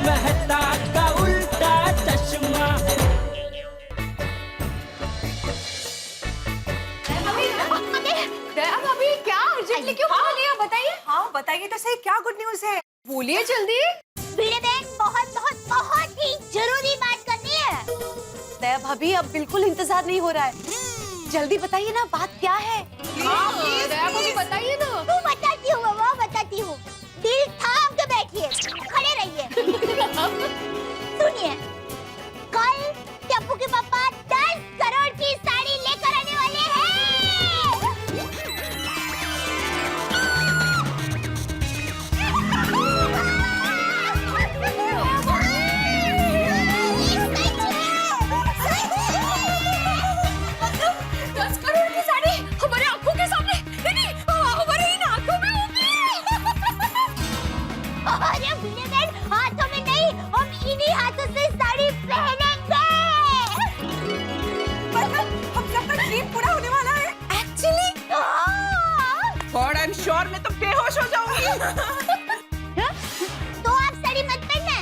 मेहता का उल्टा चश्मा। भाभी क्या अर्जेंटली क्यों फोन लिया बताइए। हाँ बताइए तो सही, क्या गुड न्यूज है? बोलिए जल्दी। वीणे बहन बहुत ही जरूरी बात करनी है। दया भाभी अब बिल्कुल इंतजार नहीं हो रहा है, जल्दी बताइए ना बात क्या है। दया भाभी बताइए ना। तू बताती हूँ वो बताती हूँ, दिल थाम के बैठिए, खड़े रहिए। सुनिए, कल टप्पू के पापा 10 करोड़ की साड़ी लेकर आने वाले हैं। हाथों में नहीं, हम इन्हीं हाथों से साड़ी पहनेंगे। हम सबका ड्रीम पूरा होने वाला है। Actually God I am sure मैं तो बेहोश हो जाऊंगी। तो आप साड़ी मत पहनना।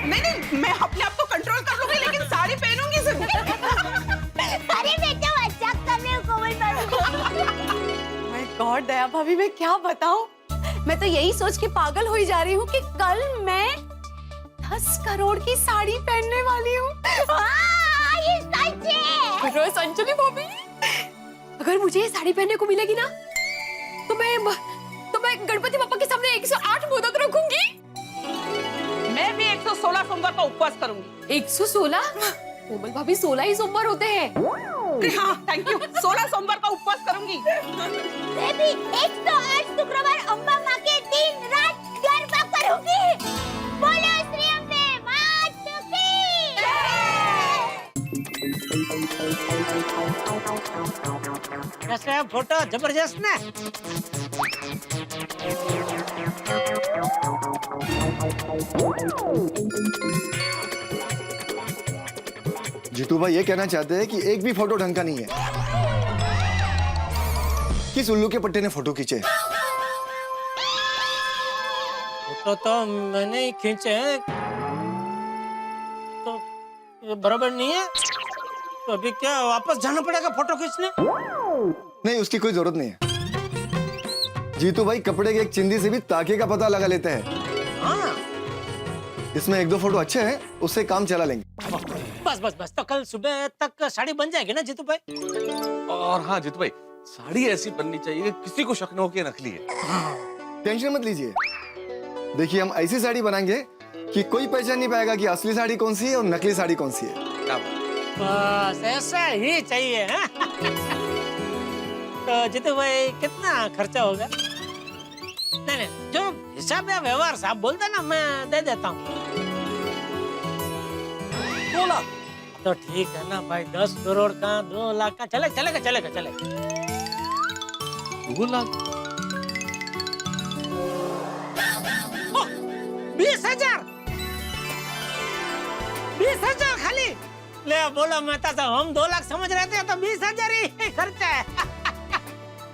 नहीं मैं अपने आप को कंट्रोल कर लूंगी, लेकिन साड़ी पहनूंगी जरूर। अरे बेटा मजाक कर रहे हो कोमल भाभी। माय गॉड दया भाभी मैं क्या बताऊं, मैं तो यही सोच के पागल हो जा रही हूँ कि कल मैं 10 करोड़ की साड़ी पहनने वाली हूँ। ये सच है। अंजलि भाभी, अगर मुझे ये साड़ी पहनने को मिलेगी ना तो मैं गणपति पापा के सामने 108 मोदक रखूंगी। मैं भी 116 सोमवार का उपवास करूंगी। 116? कोमल भाभी 16 ही सोमवार होते हैं। हाँ थैंक यू, 16 सोमवार का उपवास करूंगी। मैं भी 108 शुक्रवार अम्बा माँ के दिन रात गरबा करूंगी। बोलो श्री अम्बे मात की जय। कैसे है फोटो? जबरदस्त ना। जीतू भाई ये कहना चाहते हैं कि एक भी फोटो ढंग का नहीं है। किस उल्लू के पट्टे ने फोटो खींचे? फोटो तो मैंने ही खींचे हैं, तो ये बराबर नहीं है, तो अभी क्या वापस जाना पड़ेगा फोटो खींचने? नहीं उसकी कोई जरूरत नहीं है। जीतू भाई कपड़े के एक चिंदी से भी ताके का पता लगा लेते हैं। हाँ इसमें 1-2 फोटो अच्छे हैं, उससे काम चला लेंगे। बस तो कल सुबह तक साड़ी बन जाएगी ना जीतू भाई? और हाँ जीतू भाई, साड़ी ऐसी बननी चाहिए कि किसी को शक न हो कि नकली है। टेंशन मत लीजिए, देखिए हम ऐसी साड़ी बनाएंगे कि कोई पहचान नहीं पाएगा कि असली साड़ी कौन सी है और नकली साड़ी कौन सी है। बस ऐसा ही चाहिए है? तो जीतू भाई कितना खर्चा होगा? नहीं जो हिसाब या व्यवहार साहब बोलते ना मैं दे देता हूँ। 2 लाख तो ठीक है ना भाई, 10 करोड़ का 2 लाख का चलेगा। 2 लाख? 20,000 खाली ले बोला मेहता साहब, हम 2 लाख समझ रहे थे तो 20,000 ही खर्चा है।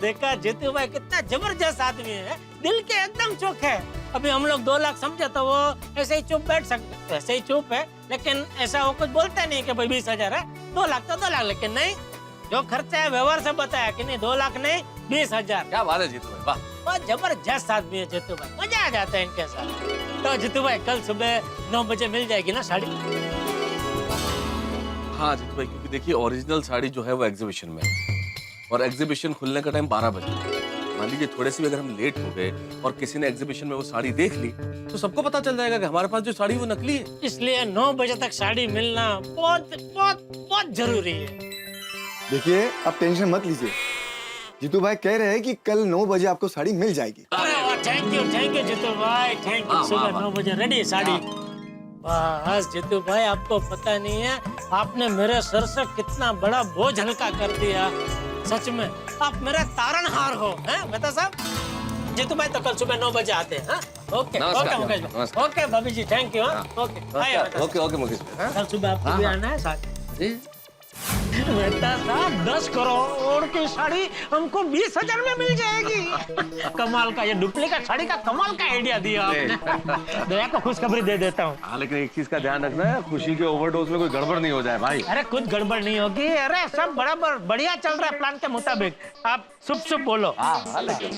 देखा जीतू भाई कितना जबरदस्त आदमी है, दिल के एकदम चौक है। अभी हम लोग 2 लाख समझे तो वो ऐसे ही चुप बैठ सकते, ऐसे ही चुप है, लेकिन ऐसा वो कुछ बोलता नहीं कि भाई 20,000 है, 2 लाख तो 2 लाख, लेकिन नहीं जो खर्चा है व्यवहार से बताया कि नहीं 2 लाख नहीं 20,000। क्या बात है जीतू भाई, वाह। बहुत जबरदस्त आदमी है जीतू भाई, मजा आ जाता है इनके साथ। तो जीतू भाई कल सुबह 9 बजे मिल जाएगी ना साड़ी? हाँ जीतू भाई, क्योंकि देखिए ओरिजिनल साड़ी जो है वो एग्जीबिशन में है और एग्जीबिशन खुलने का टाइम 12 बजे। मान लीजिए थोड़े से भी अगर हम लेट हो गए और किसी ने एग्जीबिशन में वो साड़ी देख ली तो सबको पता चल जाएगा कि हमारे पास जो साड़ी वो नकली है। इसलिए 9 बजे तक साड़ी मिलना बहुत जरूरी है। देखिए आप टेंशन मत लीजिए, जीतू भाई कह रहे हैं कि कल 9 बजे आपको साड़ी मिल जाएगी। थैंक यू जीतू भाई, थैंक यू। सुबह 9 बजे रेडी साड़ी। बस जीतू भाई आपको पता नहीं है आपने मेरे सर से कितना बड़ा बोझ हल्का कर दिया। सच में आप मेरा तारणहार हो, हैं मेहता साहब। जीतू भाई तो कल सुबह 9 बजे आते हैं। ओके मुकेश भाई, ओके भाभी ji, thank you. Okay okay Mukesh, कल सुबह आपको भी आना है साथ। मेहता साहब 10 करोड़ की साड़ी हमको 20,000 में मिल जाएगी। कमाल का, ये डुप्लीकेट साड़ी का कमाल का आइडिया दिया आपने। दया को खुशखबरी दे देता हूँ। हाँ, लेकिन एक चीज का ध्यान रखना है, खुशी के ओवरडोज में कोई गड़बड़ नहीं हो जाए भाई। अरे कुछ गड़बड़ नहीं होगी, अरे सब बराबर बढ़िया चल रहा है प्लान के मुताबिक। आप शुभ बोलो। हाँ, लेकिन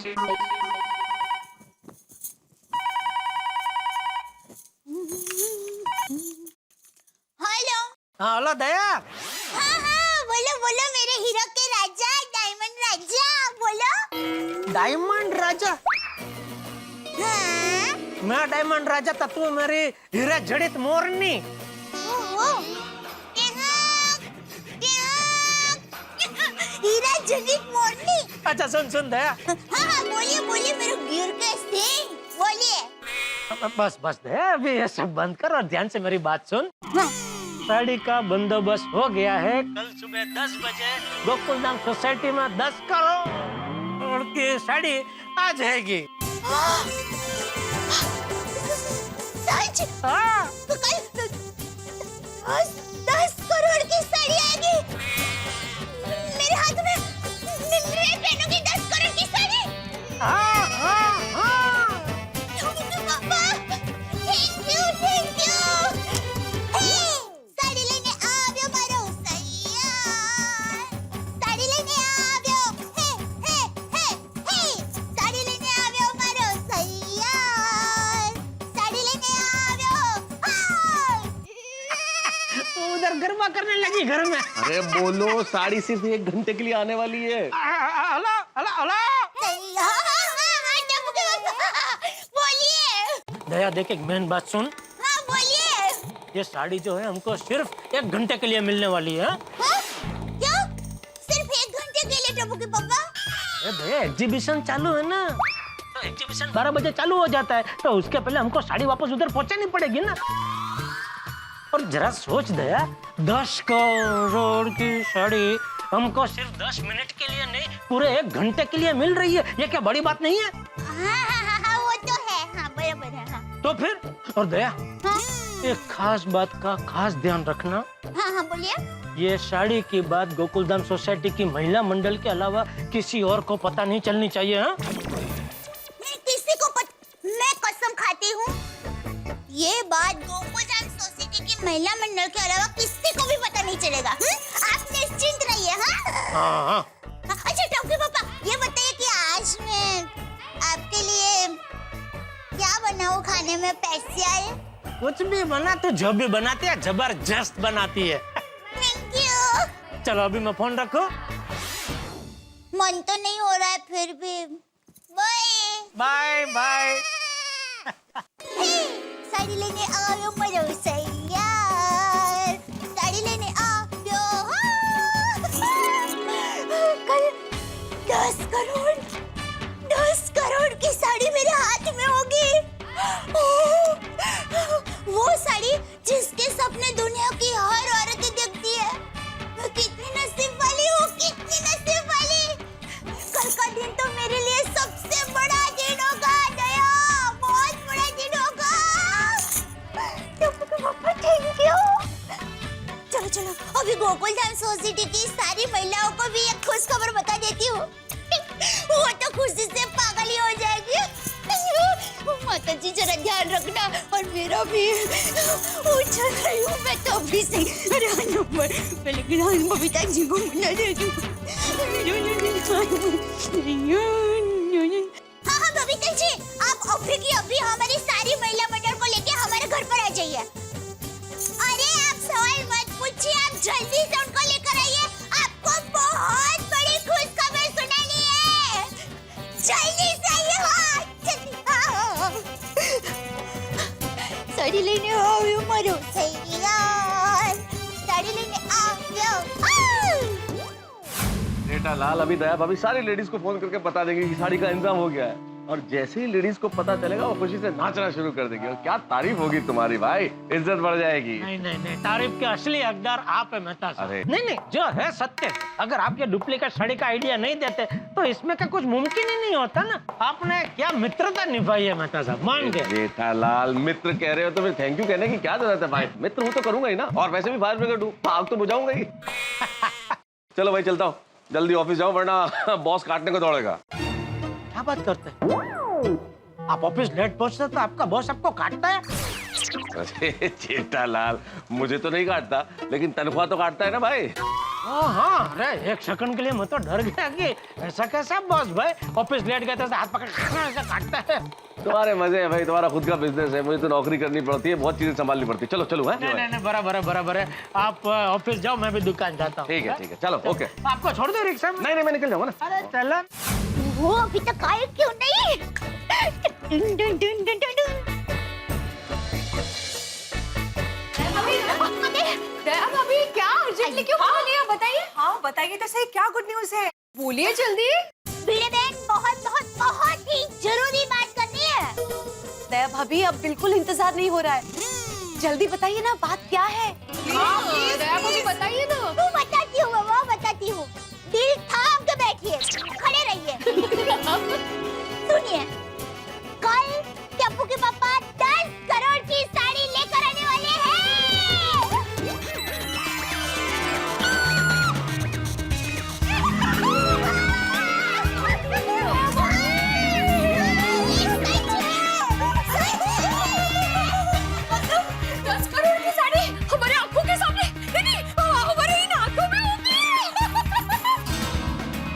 हेलो। हाँ हेलो दया। हाँ हाँ, बोलो बोलो मेरे हीरो के राजा, डायमंड राजा, बोलो। डायमंड राजा? हाँ? मैं डायमंड राजा तो तू मेरी हीरा जड़ित मोरनी। ओहो, हीरा जड़ित मोरनी। अच्छा सुन दया। हाँ हाँ, बोलिए बोलिए मेरे गिर के सिंह, बोलिए। बस दया, अभी ये सब बंद कर और ध्यान से मेरी बात सुन। हाँ। साड़ी का बंदोबस्त हो गया है। कल सुबह 10 बजे गोकुलधाम सोसाइटी में 10 करोड़ की साड़ी आ जाएगी। सच? हाँ। तो कल 10 करोड़ की साड़ी आएगी मेरे हाथ में। मैं पहनूंगी 10 करोड़ की साड़ी। हाँ हाँ हाँ। पापा, थैंक यू। साड़ी लेने आव्यो मारो सैया, साड़ी लेने आव्यो, हे, साड़ी लेने आव्यो मारो सैया, साड़ी लेने आव्यो, उधर गरबा करने लगी घर में। अरे बोलो, साड़ी सिर्फ 1 घंटे के लिए आने वाली है। Hello hello hello. सैया, बोलिए। दया देख, एक मेन बात सुन। हाँ बोलिए। ये साड़ी जो है हमको सिर्फ 1 घंटे के लिए मिलने वाली है। हाँ? क्या? सिर्फ 1 घंटे के लिए टप्पू के पापा? अरे भैया, एग्जीबिशन चालू है ना, तो एग्जीबिशन 12 बजे चालू हो जाता है, तो उसके पहले हमको साड़ी वापस उधर पहुंचानी पड़ेगी ना। और जरा सोच दया, 10 करोड़ की साड़ी हमको सिर्फ 10 मिनट के लिए नहीं, पूरे 1 घंटे के लिए मिल रही है। ये क्या बड़ी बात नहीं है? हाँ, वो तो है। हाँ, बराबर है। हाँ। तो फिर, और दया, हाँ? एक खास बात का खास ध्यान रखना। हाँ, बोलिए। ये साड़ी की बात गोकुलधाम सोसाइटी की महिला मंडल के अलावा किसी और को पता नहीं चलनी चाहिए। हाँ? किसी को मैं कसम खाती हूँ, ये बात गोकुलधाम सोसाइटी की महिला मंडल के अलावा किसी को भी पता नहीं चलेगा। आप निश्चिंत रहिए। हाँ? अच्छा टॉकी पापा, ये बताइए कि आज मैं आपके लिए क्या बनाऊं खाने में स्पेशल? कुछ भी बना, तो जो भी बनाती है जबरदस्त बनाती है। Thank you. चलो अभी मैं फोन रखूं। मन तो नहीं हो रहा है, फिर भी बाय बाय। साड़ी लेने आओ मरो सैया, साड़ी लेने आओ। कल 10 करोड़ की साड़ी मेरे हाथ में होगी। वो साड़ी जिसके सपने दुनिया की हर औरत देखती है। मैं कितनी नसीब वाली हूँ, कितनी नसीब वाली। कल का दिन तो मेरे लिए सबसे बड़ा दिन होगा दया, बहुत बड़ा दिन होगा। पापा थैंक यू। चलो अभी गोकुलधाम सोसाइटी की सारी महिलाओं को भी एक खुश खबर बता देती हूँ। वो तो खुशी से पागल ही हो जाएगी। माता जी जरा ध्यान रखना, और मेरा भी उछल रही हूँ मैं तो अभी से। अरे पहले बबीता जी को मना देती हूँ। हाँ बबीता जी, आप अभी की अभी हमारी सारी महिला मंडल को लेके हमारे घर पर आ जाइए। अरे आप सवाल मत पूछिए, आप जल्दी से उनको लेकर आइए। आपको बहुत बड़ी खुशखबरी सुनानी है। जल्दी से आइए। हाँ, जल्दी। साड़ी लेने आओ मरो सैया, साड़ी लेने आओ। बेटा लाल, अभी दया भाभी सारी लेडीज को फोन करके बता देंगे कि साड़ी का इंतजाम हो गया है, और जैसे ही लेडीज को पता चलेगा वो खुशी से नाचना शुरू कर देंगे। और क्या तारीफ होगी तुम्हारी भाई, इज्जत बढ़ जाएगी। नहीं, तारीफ के असली हकदार आप है मेहता साहब। नहीं, जो है सत्य। अगर आप ये डुप्लीकेट साड़ी का आइडिया नहीं देते तो इसमें का कुछ मुमकिन ही नहीं होता ना। आपने क्या मित्रता निभाई है मेहता साहब, मान गए। जेठालाल, मित्र कह रहे हो तो फिर थैंक यू कहने की क्या जरूरत है भाई। मित्र हूँ तो करूंगा ही ना, और वैसे भी फायर ब्रिगेड हूँ, आग तो बुझाऊंगा ही। चलो भाई चलता हूँ, जल्दी ऑफिस जाओ वरना बॉस काटने को दौड़ेगा। क्या बात करते हैं आप? ऑफिस लेट पहुंचते तो आपका बॉस आपको काटता है? अरे जेठालाल, मुझे तो नहीं काटता, लेकिन तनख्वाह तो काटता है ना भाई। हाँ, अरे एक सेकंड के लिए मैं तो डर गया कि ऐसा कैसा बॉस भाई, ऑफिस लेट गए तो हाथ पकड़ ऐसा काटता है। तुम्हारे मजे है भाई, तुम्हारा खुद का बिजनेस है, मुझे तो नौकरी करनी पड़ती है, बहुत चीजें संभालनी पड़ती है। चलो चलो है। नहीं, बराबर है। आप ऑफिस जाओ, मैं भी दुकान जाता हूँ। ठीक है, चलो ओके। आपको छोड़ दो रिक्शा में? नहीं, मैं निकल जाऊंगा ना। अरे चलो। वो अभी तक आए क्यों नहीं? डुन डुन डुन डुन डुन डुन। भाभी क्या अर्जेंटली क्यों फोन लिया? बताइए। हाँ बताइए तो सही, क्या गुड न्यूज है? बोलिए जल्दी। भिड़े बहन, बहुत ही जरूरी बात करनी है। दया भाभी अब बिल्कुल इंतजार नहीं हो रहा है, जल्दी बताइए ना बात क्या है? दया भाभी बताइए ना। वो बताती हूँ। दिल थाम के बैठिए, खड़े रहिए। सुनिए, कल टप्पू के पापा 10 करोड़ की साड़ी लेकर आने वाले हैं।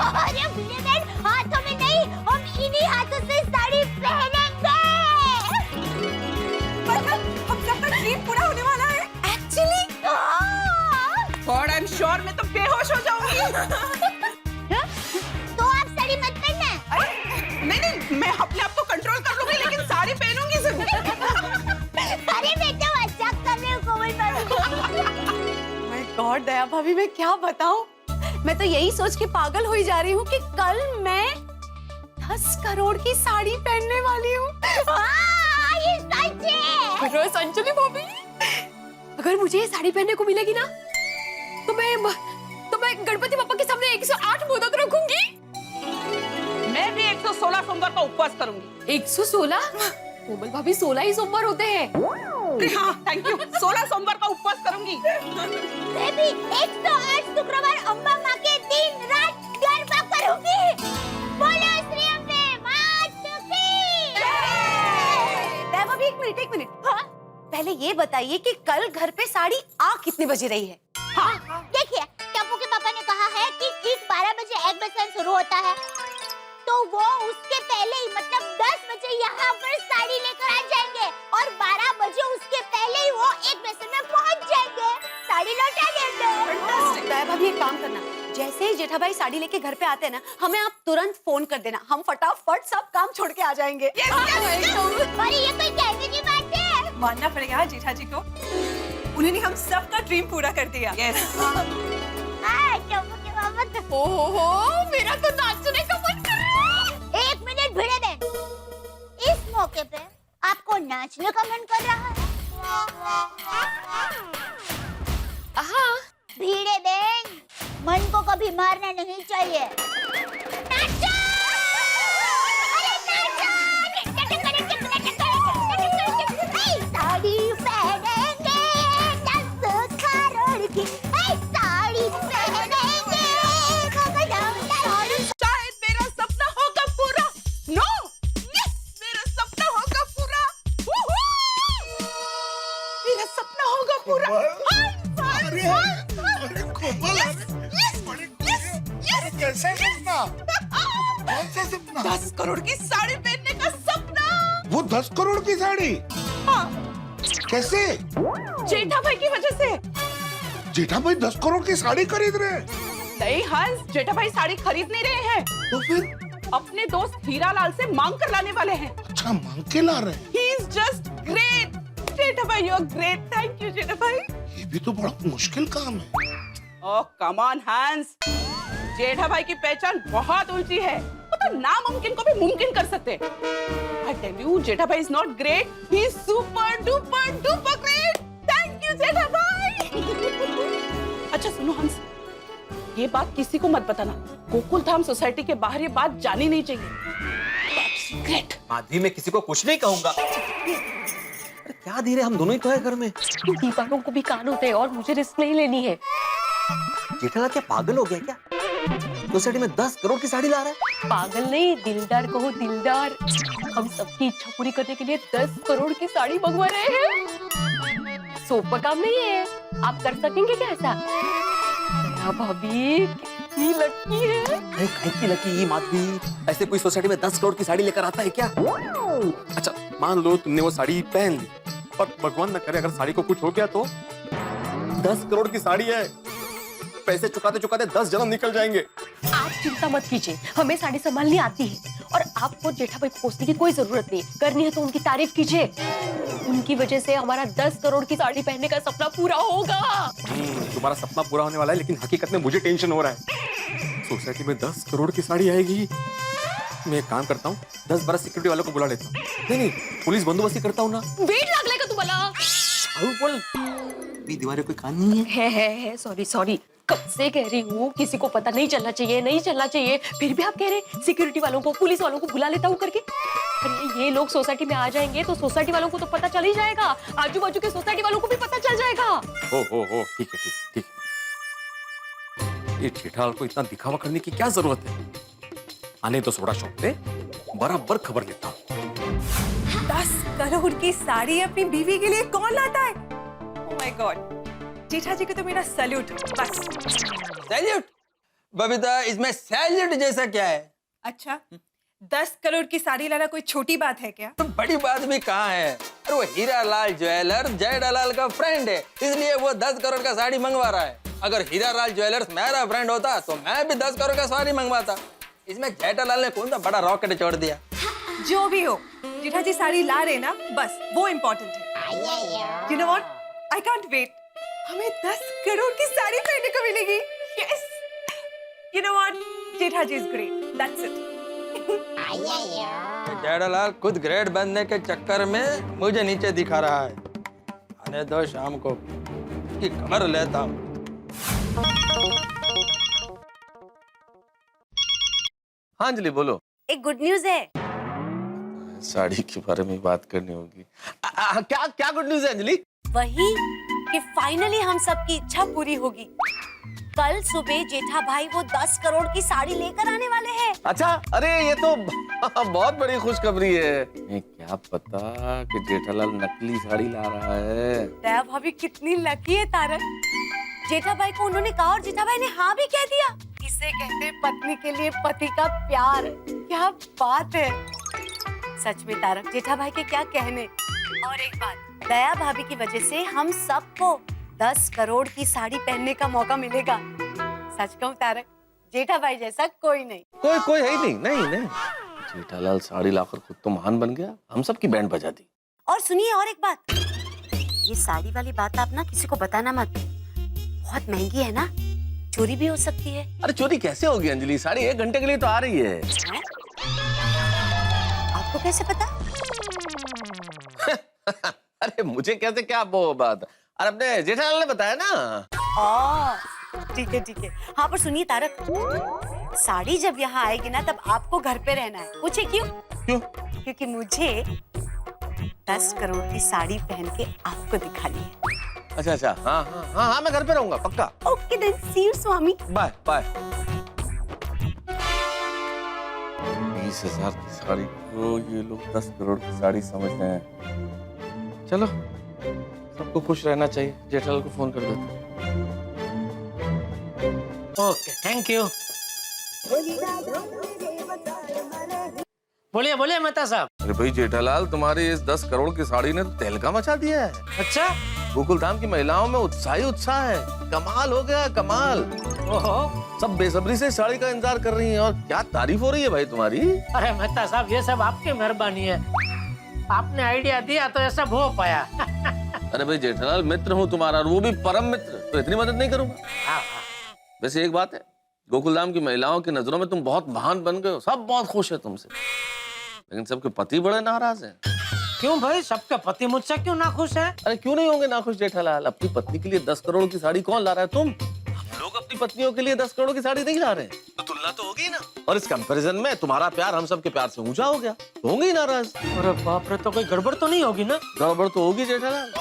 अरे भिड़े बहन, हाथों में नहीं, हम इन्हीं हाथों से साड़ी पहनेंगे। मतलब हम सबका ड्रीम पूरा होने वाला है एक्चुअली। और आई एम श्योर मैं तो बेहोश हो जाऊंगी। तो आप साड़ी मत पहनना। नहीं, मैं अपने आप को कंट्रोल कर लूंगी, लेकिन साड़ी पहनूंगी जरूर। अरे बेटा मजाक कर रहे हो कोमल भाभी। माय गॉड दया भाभी, मैं क्या बताऊं, मैं तो यही सोच के पागल हुई जा रही हूँ कि कल मैं 10 करोड़ की साड़ी पहनने वाली हूँ। ये सच है। अंजलि भाभी, अगर मुझे ये साड़ी पहनने को मिलेगी ना तो मैं गणपति पापा के सामने 108 मोदक रखूंगी। मैं भी 116 सोमवार का उपवास करूंगी। 116? कोमल भाभी 16 ही सोमवार होते हैं। हाँ, थैंक यू। 16 सोमवार का उपवास करूंगी। मैं भी 108 शुक्रवार अम्बा माँ के दिन रात गरबा करूंगी। बोलो श्री अम्बे मात की। दया भाभी एक मिनट। हाँ? पहले ये बताइए कि कल घर पे साड़ी आ कितने बजे रही है? हाँ, देखिए टप्पू के पापा ने कहा है कि ठीक 12 बजे एग बेसन शुरू होता है, तो वो उसके पहले ही मतलब 10 बजे यहाँ पर साड़ी लेकर आ जाएंगे और 12 बजे उसके पहले ही वो एग बेसन में पहुँच जाएंगे, साड़ी लौटा देंगे। दया भाभी एक काम करना, जैसे ही जेठा भाई साड़ी लेके घर पे आते हैं ना, हमें आप तुरंत फोन कर देना, हम फटाफट सब काम छोड़ के आ जाएंगे। और ये कोई कहने की बात है? मानना पड़ेगा जेठा जी को, उन्होंने हम सबका ड्रीम पूरा कर दिया। टप्पू के पापा तो ओहो, मेरा तो नाचने का मन कर रहा है। 1 मिनट भिड़े बहन, इस मौके पे आपको नाचने का मन कर रहा है? हाँ, भिड़े बहन, मन को कभी मारना नहीं चाहिए। नाचो! अरे नाचो! साड़ी पहनेंगे 10 करोड़ की, साड़ी पहनेंगे। शायद मेरा सपना होगा पूरा। नो, यस, मेरा सपना होगा पूरा। मेरा सपना होगा पूरा। कैसे सपना? कौन सा सपना? 10 करोड़ की साड़ी पहनने का सपना। वो 10 करोड़ की साड़ी? हाँ, कैसे? जेठा भाई की वजह से। जेठा भाई 10 करोड़ की साड़ी खरीद रहे हैं? नहीं हंस, जेठा भाई साड़ी खरीद नहीं रहे हैं, तो फिर अपने दोस्त हीरालाल से मांग कर लाने वाले हैं। अच्छा, मांग के ला रहे हैं? He is just great. जेठा भाई, you are great. Thank you, जेठा भाई। ये भी तो बड़ा मुश्किल काम है। Oh, come on, Hans. जेठा भाई की पहचान बहुत ऊंची है, वो तो नामुमकिन को भी मुमकिन कर सकते। I tell you, जेठा भाई is not great. He is super duper duper great. Thank you, जेठा भाई। अच्छा सुनो हंस, ये बात किसी को मत बताना। गोकुल धाम सोसाइटी के बाहर ये बात जानी नहीं चाहिए। ग्रेट। माधवी, मैं किसी को कुछ नहीं कहूंगा। अरे क्या धीरे, हम दोनों ही तो है घर में। दीपालों को भी कान होते हैं और मुझे रिस्क नहीं लेनी है। जेठालाल क्या पागल हो गया क्या? सोसाइटी में 10 करोड़ की साड़ी ला रहा है। पागल नहीं, दिलदार कहो दिलदार। हम सबकी इच्छा पूरी करने के लिए 10 करोड़ की साड़ी मंगवा रहे हैं। सोप का काम नहीं है, आप कर सकेंगे क्या ऐसा? दया भाभी कितनी लकी है। अरे काहे की लकी ये माधवी, ऐसे कोई सोसाइटी में 10 करोड़ की साड़ी लेकर आता है क्या? अच्छा मान लो तुमने वो साड़ी पहन ली, पर भगवान न करे अगर साड़ी को कुछ हो गया तो? 10 करोड़ की साड़ी है, पैसे चुकाते चुकाते 10 जन्म निकल जाएंगे। आप चिंता मत कीजिए, हमें साड़ी संभालनी आती है और आपको जेठाभाई को कोसने की कोई जरूरत नहीं। करनी है तो उनकी तारीफ कीजिए, उनकी वजह से हमारा 10 करोड़ की साड़ी पहनने का सपना पूरा होगा। तुम्हारा सपना पूरा होने वाला है, लेकिन हकीकत में मुझे टेंशन हो रहा है। सोसाइटी में 10 करोड़ की साड़ी आएगी। मैं एक काम करता हूँ, 10-12 सिक्योरिटी वालों को बुला लेता हूँ। नहीं, पुलिस बंदोबस्ती करता हूँ ना। वेट लागले का तुम्हाला? बोल, दीवारें कोई कान नहीं है। सॉरी, कब से कह रही हूँ किसी को पता नहीं चलना चाहिए, फिर भी आप कह रहे सिक्योरिटी वालों को, पुलिस वालों को बुला लेता हूँ करके। अरे ये लोग सोसाइटी में आ जाएंगे तो सोसाइटी वालों को तो पता चल ही जाएगा, आजू बाजू के सोसाइटी वालों को भी पता चल जाएगा। हो ठीक है। ये जेठालाल को इतना दिखावा करने की क्या जरूरत है? आने तो सोडा शॉप पे बराबर खबर लेता हूँ। 10 करोड़ की साड़ी अपनी बीवी के लिए कौन लाता है? ओह माय गॉड, जेठा जी को तो मेरा सैल्यूट। बस सैल्यूट? बबीता, इसमें सैल्यूट जैसा क्या है? अच्छा, 10 करोड़ की साड़ी लाना कोई छोटी बात है क्या? तो बड़ी बात भी कहाँ है? अरे वो हीरालाल ज्वेलर जेठालाल का फ्रेंड है, इसलिए वो 10 करोड़ का साड़ी मंगवा रहा है। अगर हीरालाल ज्वेलर्स मेरा फ्रेंड होता तो मैं भी 10 करोड़ का साड़ी मंगवाता। इसमें जेठालाल ने कौन सा बड़ा रॉकेट छोड़ दिया? जो भी हो, जेठा जी साड़ी ला रहे ना, बस वो इम्पोर्टेंट है। You know what? I can't wait. हमें 10 करोड़ की साड़ी पहनने को मिलेगी। Yes. You know what? Jetha ji is great. That's it. Jethalal खुद ग्रेट बनने के चक्कर में मुझे नीचे दिखा रहा है। आने दो शाम को की खबर लेता हूँ। हाँ अंजलि बोलो। एक गुड न्यूज है। साड़ी के बारे में बात करनी होगी। क्या गुड न्यूज है अंजलि? वही कि फाइनली हम सबकी इच्छा पूरी होगी। कल सुबह जेठा भाई वो 10 करोड़ की साड़ी लेकर आने वाले हैं। अच्छा, अरे ये तो बहुत बड़ी खुशखबरी है। क्या पता कि जेठालाल नकली साड़ी ला रहा है। दया भाभी कितनी लकी है तारक। जेठा भाई को उन्होंने कहा और जेठा भाई ने हाँ भी कह दिया। इसे कहते हैं पत्नी के लिए पति का प्यार। क्या बात है। सच में तारक, जेठा भाई के क्या कहने। और एक बात, दया भाभी की वजह से हम सबको 10 करोड़ की साड़ी पहनने का मौका मिलेगा। सच कहूं तारक, जेठा भाई जैसा कोई नहीं। कोई है ही नहीं। जेठालाल साड़ी लाकर खुद तो महान बन गया, हम सब की बैंड बजा दी। और सुनिए और एक बात, ये साड़ी वाली बात आप ना किसी को बताना मत। बहुत महंगी है ना, चोरी भी हो सकती है। अरे चोरी कैसे होगी अंजलि? साड़ी 1 घंटे के लिए तो आ रही है। आपको कैसे पता? अरे मुझे कैसे, क्या वो बात? अरे अपने जेठालाल ने बताया ना। ठीक है। हाँ पर सुनिए तारक, साड़ी जब यहाँ आएगी ना तब आपको घर पे रहना है। पूछे क्यों? क्योंकि मुझे 10 करोड़ की साड़ी पहन के आपको दिखानी है। अच्छा। हाँ मैं घर पे रहूंगा पक्का। Okay then, see you Swami. Bye. 20,000 की साड़ी को ये लोग 10 करोड़ की साड़ी समझ रहे हैं। चलो, सबको खुश रहना चाहिए। जेठालाल को फोन कर देते। Okay, thank you. बोलिए मेहता साहब। अरे भाई जेठालाल, तुम्हारी इस 10 करोड़ की साड़ी ने तो तहलका मचा दिया है। अच्छा, गोकुलधाम की महिलाओं में उत्साह है। कमाल हो गया, कमाल। ओहो, सब बेसब्री से साड़ी का इंतजार कर रही हैं और क्या तारीफ हो रही है भाई तुम्हारी। अरे मेहता साहब, ये सब आपकी मेहरबानी है। आपने आइडिया दिया तो ये सब हो पाया। अरे भाई जेठालाल, मित्र हूँ तुम्हारा, और वो भी परम मित्र, तो इतनी मदद नहीं करूंगा? हाँ। वैसे एक बात है, गोकुलधाम की महिलाओं की नजरों में तुम बहुत महान बन गए हो। सब बहुत खुश है तुमसे, लेकिन सबके पति बड़े नाराज हैं। क्यों भाई, सबके पति मुझसे क्यों ना खुश है? अरे क्यों नहीं होंगे नाखुश जेठालाल? अपनी पत्नी के लिए 10 करोड़ की साड़ी कौन ला रहा है? तुम। हम लोग अपनी पत्नियों के लिए 10 करोड़ की साड़ी नहीं ला रहे, तो तुलना तो होगी ना। और इस कंपैरिजन में तुम्हारा प्यार हम सबके प्यार से ऊंचा हो गया, तो होंगे ही नाराज। अरे बाप रे, तो कोई गड़बड़ तो नहीं होगी ना? गड़बड़ तो होगी जेठालाल।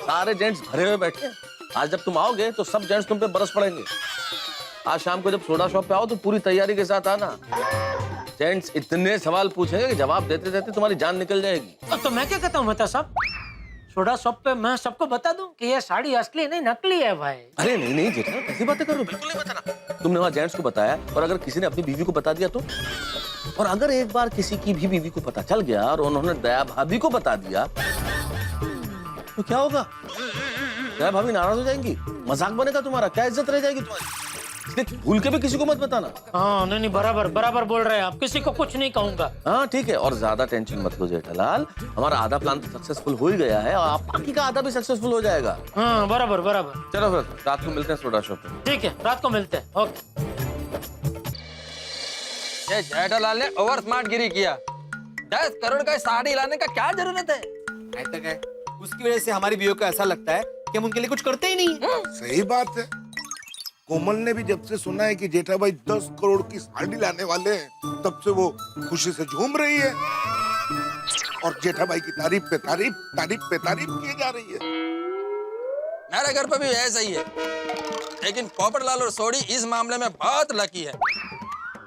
सारे जेंट्स भरे हुए बैठे हैं। आज जब तुम आओगे तो सब जेंट्स तुम पे बरस पड़ेंगे। आज शाम को जब सोडा शॉप पे आओ तो पूरी तैयारी के साथ आना। जेंट्स इतने सवाल पूछेंगे कि जवाब देते देते तुम्हारी जान निकल जाएगी। तो मैं क्या कहता हूँ मेहता साहब, सोडा शॉप पे मैं सबको बता दूं कि ये साड़ी असली नहीं नकली है भाई। अरे नहीं नहीं जेठा, कैसी बातें कर रहे हो, बिल्कुल नहीं बताना। तुमने वहाँ जेंट्स को बताया और अगर किसी ने अपनी बीवी को बता दिया तो? और अगर एक बार किसी की भी बीवी को पता चल गया और उन्होंने दया भाभी को बता दिया तो क्या होगा? दया भाभी नाराज हो जाएंगी, मजाक बनेगा तुम्हारा, क्या इज्जत रह जाएगी तुम्हारी। इसलिए भूल के भी किसी को मत बताना। हाँ नहीं नहीं, बराबर बराबर बोल रहे हैं आप, किसी को कुछ नहीं कहूंगा। हाँ ठीक है, और ज्यादा टेंशन मत लो जेठालाल, हमारा आधा प्लान तो सक्सेसफुल हो ही गया है और आप बाकी का आधा भी सक्सेसफुल हो जाएगा। हाँ बराबर बराबर। चलो फिर रात को मिलते हैं सोडा शॉप पे। ठीक है, रात को मिलते हैं। ओके। ये जेठालाल ने ओवर स्मार्ट गिरी किया। 10 करोड़ का साड़ी लाने का क्या जरूरत है? तक है उसकी वजह से हमारी बीवियों को ऐसा लगता है कि हम उनके लिए कुछ करते ही नहीं। सही बात है। कोमल ने भी जब से सुना है कि जेठा भाई 10 करोड़ की साड़ी लाने वाले हैं, तब से वो खुशी से झूम रही है और जेठा भाई की तारीफ पे तारीफ, तारीफ पे तारीफ की जा रही है। मेरे घर पर भी ऐसा ही है, लेकिन पोपटलाल और सोडी इस मामले में बहुत लकी है।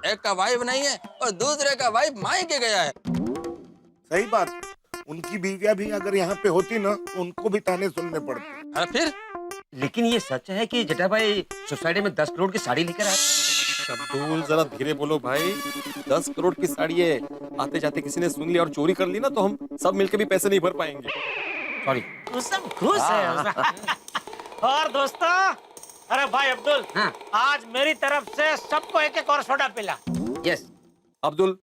एक का वाइफ नहीं है और दूसरे का वाइफ मायके गया है। सही बात। उनकी बीवियां भी अगर यहाँ पे होती ना तो उनको भी ताने सुनने पड़ते। अरे फिर लेकिन ये सच है कि जेठा भाई सोसाइटी में 10 करोड़ की साड़ी लेकर आए? अब्दुल जरा धीरे बोलो भाई, 10 करोड़ की साड़ी है, आते जाते किसी ने सुन लिया और चोरी कर ली ना तो हम सब मिलकर भी पैसे नहीं भर पाएंगे। सॉरी। सब खुश है। और दोस्तों, अरे भाई अब्दुल, हाँ। आज मेरी तरफ से सबको एक एक और सोडा पिला। यस। अब्दुल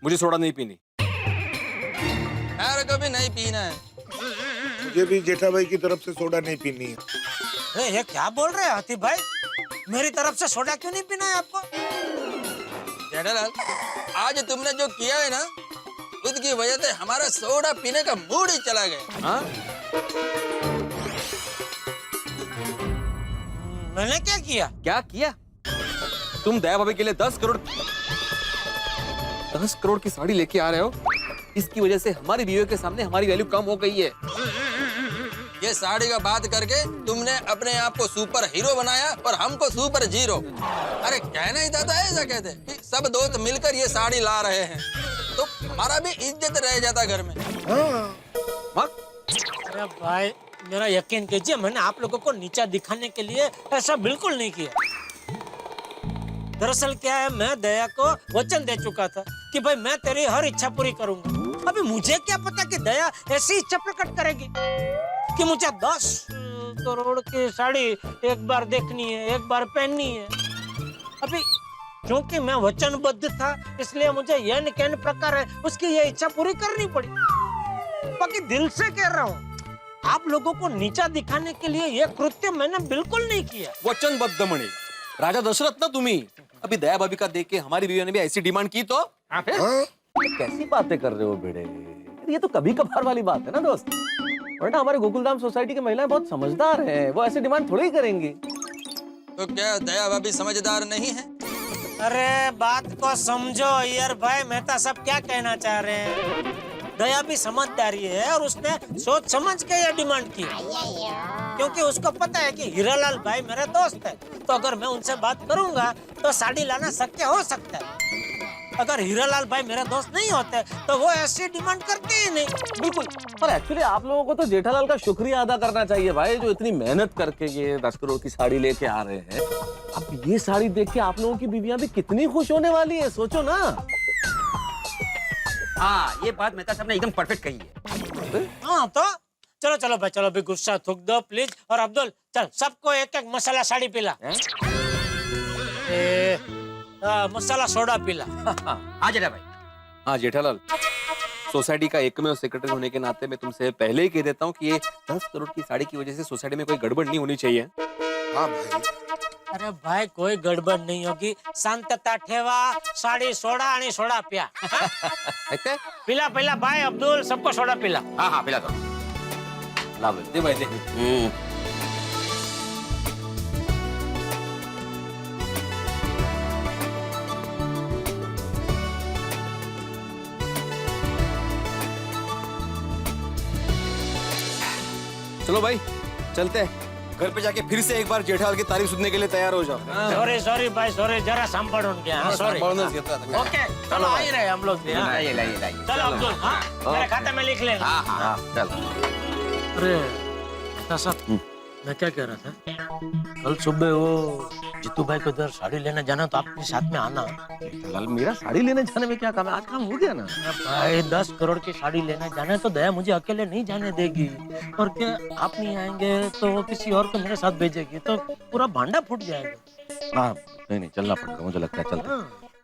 मुझे सोडा नहीं पीनी। मेरे को भी नहीं पीना है। मुझे भी जेठा भाई की तरफ से सोडा नहीं पीनी है। अरे ये क्या बोल रहे हैं हाथी भाई, मेरी तरफ से सोडा क्यों नहीं पीना है आपको? जेठालाल, आज तुमने जो किया है ना, उसकी वजह से हमारा सोडा पीने का मूड ही चला गया। हाँ? मैंने क्या किया? क्या किया? तुम दया भाभी के लिए 10 करोड़ की साड़ी लेके आ रहे हो। इसकी वजह से हमारी बीवियों के सामने हमारी वैल्यू कम हो गई है। ये साड़ी का बात करके तुमने अपने आप को सुपर हीरो बनाया और हमको सुपर जीरो। अरे कहना ही था ऐसा कहते कि सब दोस्त मिलकर ये साड़ी ला रहे हैं तो हमारा भी इज्जत रह जाता घर में। अरे भाई मेरा यकीन कीजिए, मैंने आप लोगों को नीचा दिखाने के लिए ऐसा बिल्कुल नहीं किया। दरअसल क्या है, मैं दया को वचन दे चुका था कि भाई मैं तेरी हर इच्छा पूरी करूंगा। अभी मुझे क्या पता कि दया ऐसी इच्छा प्रकट करेगी कि मुझे 10 करोड़ की साड़ी एक बार देखनी है, एक बार पहननी है। अभी क्योंकि मैं वचनबद्ध था इसलिए मुझे यह कैन प्रकार है उसकी ये इच्छा पूरी करनी पड़ी। बाकी दिल से कह रहा हूँ, आप लोगों को नीचा दिखाने के लिए यह कृत्य मैंने बिल्कुल नहीं किया। वचनबद्ध मणि, राजा दशरथ ना तुम्ही। अभी दया भाभी का देख के हमारी बीवियों ने भी ऐसी डिमांड की तो? कैसी बातें कर रहे हो बेड़े, ये तो कभी कभार वाली बात है ना दोस्त। वरना हमारे गोकुलधाम सोसाइटी की महिलाएं बहुत समझदार हैं, वो ऐसे डिमांड थोड़ी ही करेंगी। तो क्या दया भाभी समझदार नहीं है? अरे बात को समझो यार भाई, मेहता साहब क्या कहना चाह रहे हैं। दया भी समझदारी है और उसने सोच समझ के ये डिमांड की, क्योंकि उसको पता है कि हीरालाल भाई मेरे दोस्त है, तो अगर मैं उनसे बात करूंगा तो साड़ी लाना शक्य हो सकता है। अगर हीरालाल भाई मेरे दोस्त नहीं होते तो वो ऐसी डिमांड करते ही नहीं। बिल्कुल, पर एक्चुअली आप लोगों को तो जेठालाल का शुक्रिया अदा करना चाहिए भाई, जो इतनी मेहनत करके ये 10 करोड़ की साड़ी लेके आ रहे हैं। अब ये साड़ी देख के आप लोगों की बीवियां भी कितनी खुश होने वाली है, सोचो ना। हाँ, ये बात मेहता साहब ने एकदम परफेक्ट कही है। हाँ तो चलो चलो भाई, चलो भी गुस्सा थूक दो प्लीज। और अब्दुल चल, सबको एक एक मसाला साड़ी पिला, मसाला सोडा पिला। हाँ जेठा भाई। हाँ जेठालाल, सोसाइटी का एकमेव सेक्रेटरी होने के नाते मैं तुमसे पहले ही कह देता हूँ कि ये 10 करोड़ की साड़ी की वजह से सोसाइटी में कोई गड़बड़ नहीं होनी चाहिए। हाँ भाई। अरे भाई कोई गड़बड़ नहीं होगी, शांतता ठेवा, साड़ी सोडा आणि सोडा पिया। पिला पिला भाई अब्दुल, सबको सोडा पिला। हाँ हाँ पिला दो। ला दे भाई दे। चलो भाई चलते हैं, घर पे जाके फिर से एक बार जेठालाल की तारीफ सुनने के लिए तैयार हो जाओ। सॉरी सॉरी भाई सॉरी, जरा सांभाळून घ्या। हाँ, सॉरी। ओके चलो आ ही रहे हम लोग भी। हाँ। लाइए लाइए लाइए। चलो अब्दुल, हाँ मेरे खाते में लिख लेना। हाँ हाँ चलो। अरे बेटा साहब, मैं क्या कह रहा था, कल सुबह वो जीतू भाई को इधर साड़ी लेने जाना, तो आप अपने साथ में आना। जेठालाल मेरा साड़ी लेने जाने में क्या काम है, आज काम हो गया ना। भाई 10 करोड़ की साड़ी लेने जाना है तो दया मुझे अकेले नहीं जाने देगी, और क्या आप नहीं आएंगे तो वो किसी और को मेरे साथ भेजेगी, तो पूरा भांडा फूट जाएगा। हाँ नहीं चलना पड़ेगा, मुझे लगता है चलते।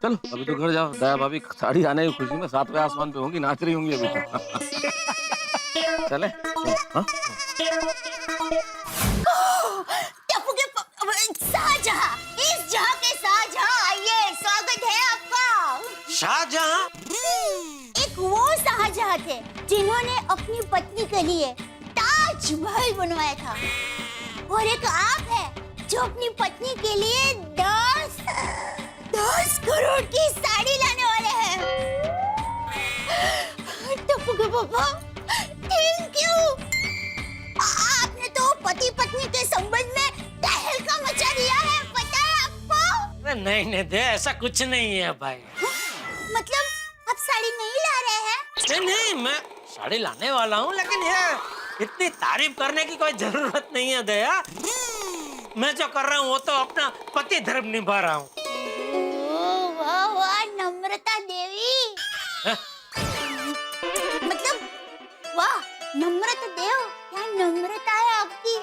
चलो अभी तो घर जाओ, दया भाभी साड़ी आने की खुशी में 7वें आसमान पे होंगी, नाच रही होंगी अभी तो। चले हाँ? टप्पू के शाहजहां, इस जहां के शाहजहां, आइए, स्वागत है आपका। शाहजहां? एक वो शाहजहां थे जिन्होंने अपनी पत्नी के लिए ताजमहल बनवाया था, और एक आप है जो अपनी पत्नी के लिए 10 करोड़ की साड़ी लाने वाले हैं। टप्पू के पापा, थैंक यू। आपने तो पति पत्नी के संबंध में तहलका मचा दिया है, पता है आपको? नहीं दे, ऐसा कुछ नहीं है भाई। मतलब आप साड़ी नहीं ला रहे हैं? नहीं, मैं साड़ी लाने वाला हूँ, लेकिन ये इतनी तारीफ करने की कोई जरूरत नहीं है दया। मैं जो कर रहा हूँ वो तो अपना पति धर्म निभा रहा हूँ। वाह वाह, नम्रता देवी। मतलब वाह, नम्रता देव, क्या नम्रता है आपकी।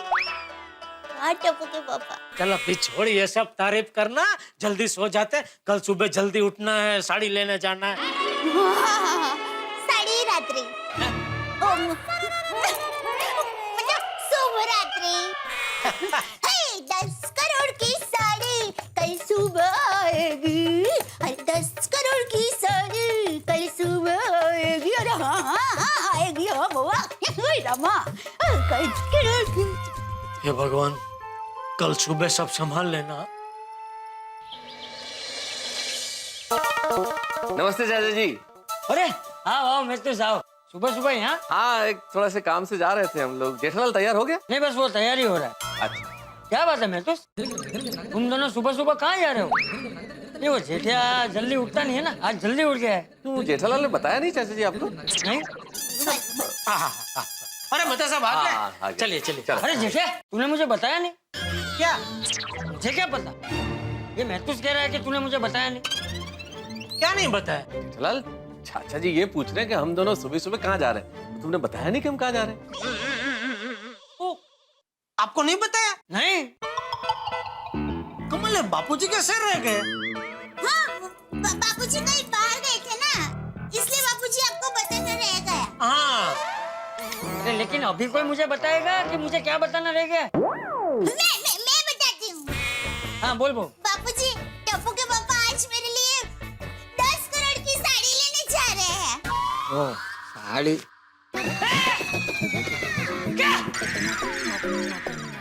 टप्पू के पापा, चलो अभी छोड़ ये सब तारीफ करना, जल्दी सो जाते, कल सुबह जल्दी उठना है, साड़ी लेने जाना है। साड़ी रात्रि, मतलब शुभ रात्रि। 10 करोड़ की साड़ी कल सुबह आएगी, 10 करोड़ की साड़ी कल सुबह आएगी। अरे हाँ आएगी, हाँ बुआ, रमा, 10 करोड़ की। हे भगवान, कल सुबह सब संभाल लेना। नमस्ते चाचा जी। अरे आओ मैं तो जाओ, सुबह सुबह यहाँ। हाँ एक थोड़ा से काम से जा रहे थे हम लोग। जेठालाल तैयार हो गया? नहीं बस वो तैयारी हो रहा है। अच्छा क्या बात है मैं तो, तुम दोनों सुबह सुबह कहाँ जा रहे हो? नहीं वो जेठिया जल्दी उठता नहीं है ना, आज जल्दी उठ गया है। तो जेठालाल ने बताया नहीं चाचा जी आपको? नहीं? अरे बता साहब आ हाँ, गए, चलिए चलिए। अरे जेठिया तूने मुझे बताया नहीं। क्या? मुझे क्या पता, ये महतूस कह रहा है कि तूने मुझे बताया नहीं। क्या नहीं बताया? जेठालाल चाचा जी ये पूछ रहे हैं कि हम दोनों सुबह सुबह कहाँ जा रहे हैं, तो तुमने बताया नहीं कि हम कहाँ जा रहे हैं। ओ, आपको नहीं बताया? नहीं। कमल बापूजी कैसे रह गए? हाँ, बापूजी कहीं बाहर गए थे ना, इसलिए बापूजी आपको बताना रह गया। हाँ। अरे लेकिन अभी कोई मुझे बताएगा कि मुझे क्या बताना रह गया? मैं बताती हूँ। हाँ बोल बोल। बापूजी, टप्पू के पापा आज मेरे लिए 10 करोड़ की साड़ी लेने जा रहे हैं। ओ साड़ी? क्या?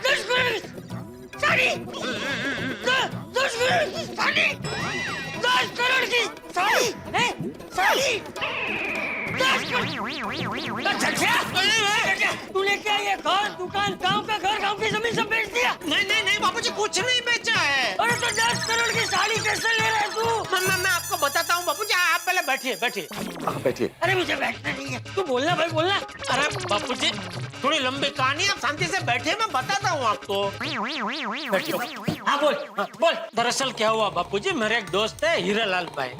10 करोड़ की साड़ी? 10 करोड़ की साड़ी? 10 करोड़ की साड़ी? साड़ी? 10 करोड़? तूने क्या ये घर दुकान गांव का घर गांव की जमीन सब बेच दिया? नहीं बापूजी कुछ नहीं बेचा है। अरे तो 10 करोड़ की साड़ी कैसे ले रहा है तू? मैं आपको बताता हूँ बापूजी, आप पहले बैठिए। बैठिए। अरे मुझे बैठना नहीं है, तू बोलना भाई बोलना। अरे बापूजी थोड़ी लंबी कहानी, आप शांति से बैठिए, मैं बताता हूँ आपको। हाँ बोल बोल। दरअसल क्या हुआ बापूजी, मेरे एक दोस्त है हीरालाल भाई,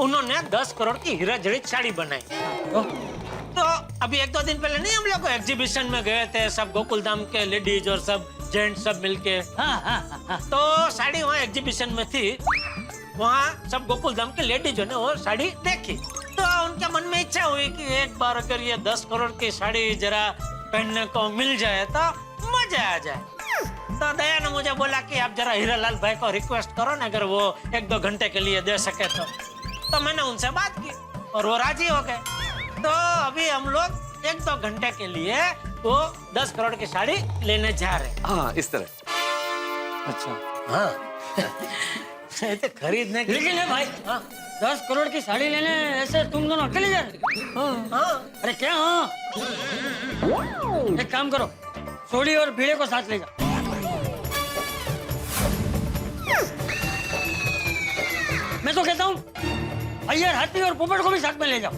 उन्होंने 10 करोड़ की हीरा जड़ित साड़ी बनाई। तो अभी 1-2 दिन पहले नहीं हम लोग एग्जीबिशन में गए थे, सब गोकुलधाम के लेडीज और सब जेंट्स सब मिलके। हाँ। तो साड़ी वहाँ एग्जीबिशन में थी, वहाँ सब गोकुलधाम के लेडीजों ने वो साड़ी देखी, तो उनके मन में इच्छा हुई कि एक बार अगर ये 10 करोड़ की साड़ी जरा पहनने को मिल जाए तो मजा आ जाए। तो दया ने मुझे बोला कि आप जरा हीरालाल भाई को रिक्वेस्ट करो ना, अगर वो 1-2 घंटे के लिए दे सके तो मैंने उनसे बात की और वो राजी हो गए। तो अभी हम लोग 1-2 घंटे के लिए वो 10 करोड़ की साड़ी लेने जा रहे हैं। हाँ इस तरह। अच्छा हाँ। तो खरीदने के लेकिन है भाई, 10 करोड़ की साड़ी लेने ऐसे तुम दोनों अकेले जा रहे? हाँ। अरे क्या? हाँ एक काम करो, सोडी और भीड़े को साथ ले जाओ। मैं तो कहता हूँ अय्यर, हाथी और पोपट को भी साथ में ले जाओ।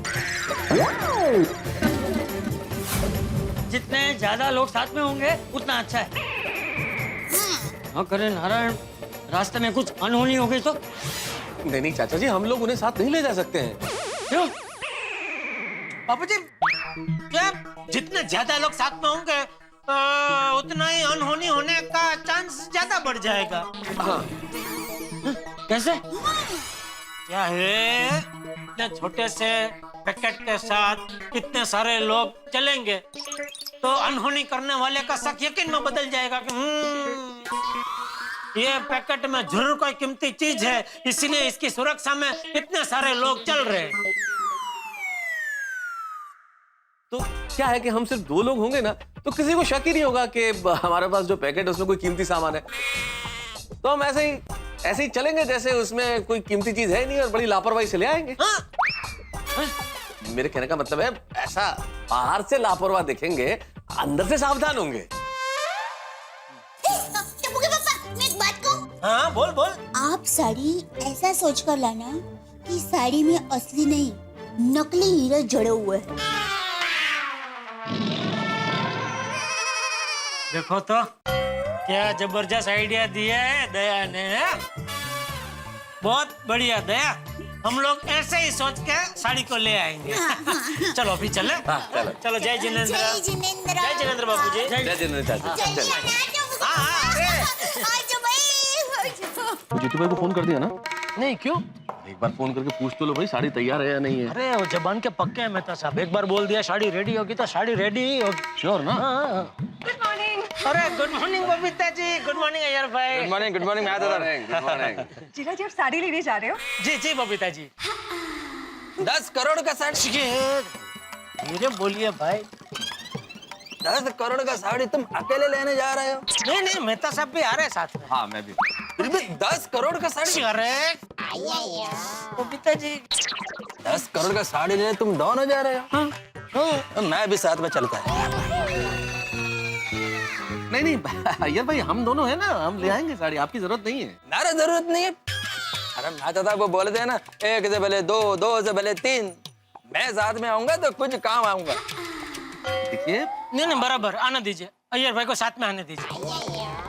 जितने ज्यादा लोग साथ में होंगे उतना अच्छा है। हाँ करे नारायण, रास्ते में कुछ अनहोनी हो गई तो? नहीं चाचा जी, हम लोग उन्हें साथ नहीं ले जा सकते हैं। क्यों? बाबू जी, क्या जितने ज्यादा लोग साथ में होंगे उतना ही अनहोनी होने का चांस ज्यादा बढ़ जाएगा। हाँ। कैसे? क्या है, इतने छोटे से पैकेट के साथ इतने सारे लोग चलेंगे तो अनहोनी करने वाले का शक यकीन में बदल जाएगा कि ये पैकेट में जरूर कोई कीमती चीज है, इसलिए इसकी सुरक्षा में इतने सारे लोग चल रहे हैं। तो क्या है कि हम सिर्फ 2 लोग होंगे ना, तो किसी को शक ही नहीं होगा कि हमारे पास जो पैकेट है उसमें कोई कीमती सामान है। तो हम ऐसे ही चलेंगे जैसे उसमें कोई कीमती चीज है नहीं और बड़ी लापरवाही से ले आएंगे। हाँ? मेरे कहने का मतलब है, ऐसा बाहर से लापरवाह दिखेंगे, अंदर से सावधान होंगे। टप्पू के पापा, मैं एक बात कहूँ? हाँ बोल बोल। आप साड़ी ऐसा सोच कर लाना कि साड़ी में असली नहीं नकली हीरे जड़े हुए हैं। देखो तो क्या जबरदस्त आइडिया दिया है दया ने। बहुत बढ़िया दया, हम लोग ऐसे ही सोच के साड़ी को ले आएंगे। चलो अभी चले। चलो। चलो जय जिनेंद्र। जय जिनेंद्र। जय जिनेंद्र बाबू जी। जय जिनेंद्र चाचा। जीतू भाई को फोन कर दिया ना? नहीं, क्यों? एक बार फोन करके पूछ तो लो भाई, साड़ी तैयार है या नहीं है। अरे वो जबान के पक्के हैं मेहता साहब, एक बार बोल दिया साड़ी रेडी होगी तो साड़ी रेडी ही होगी। श्योर ना? Good morning. अरे good morning Babita ji. Good morning Iyer भाई। गुड मॉर्निंग मैं दादा। Good morning. जीजा जी, आप साड़ी लेने जा रहे हो? जी जी बबीता जी। 10 करोड़ का साड़ी। धीरे बोलिए भाई। 10 करोड़ का साड़ी तुम अकेले लेने जा रहे हो? नहीं नहीं, मेहता साहब भी आ रहे हैं साथ में। हाँ मैं भी। फिर भी 10 करोड़ का साड़ी। अरे बबीता जी, 10 करोड़ का साड़ी लेने तुम दोनों जा रहे हो? हाँ। मैं भी साथ में चलता है। नहीं अय्यर भाई, हम दोनों है ना, हम ले आएंगे साड़ी, आपकी जरूरत नहीं है। नारा जरूरत नहीं है। अरे मैं तो वो बोले थे ना, 1 से पहले 2, 2 से पहले 3। मैं साथ में आऊंगा तो कुछ काम आऊंगा। देखिए, नहीं बराबर, आने दीजिए अय्यर भाई को, साथ में आने दीजिए।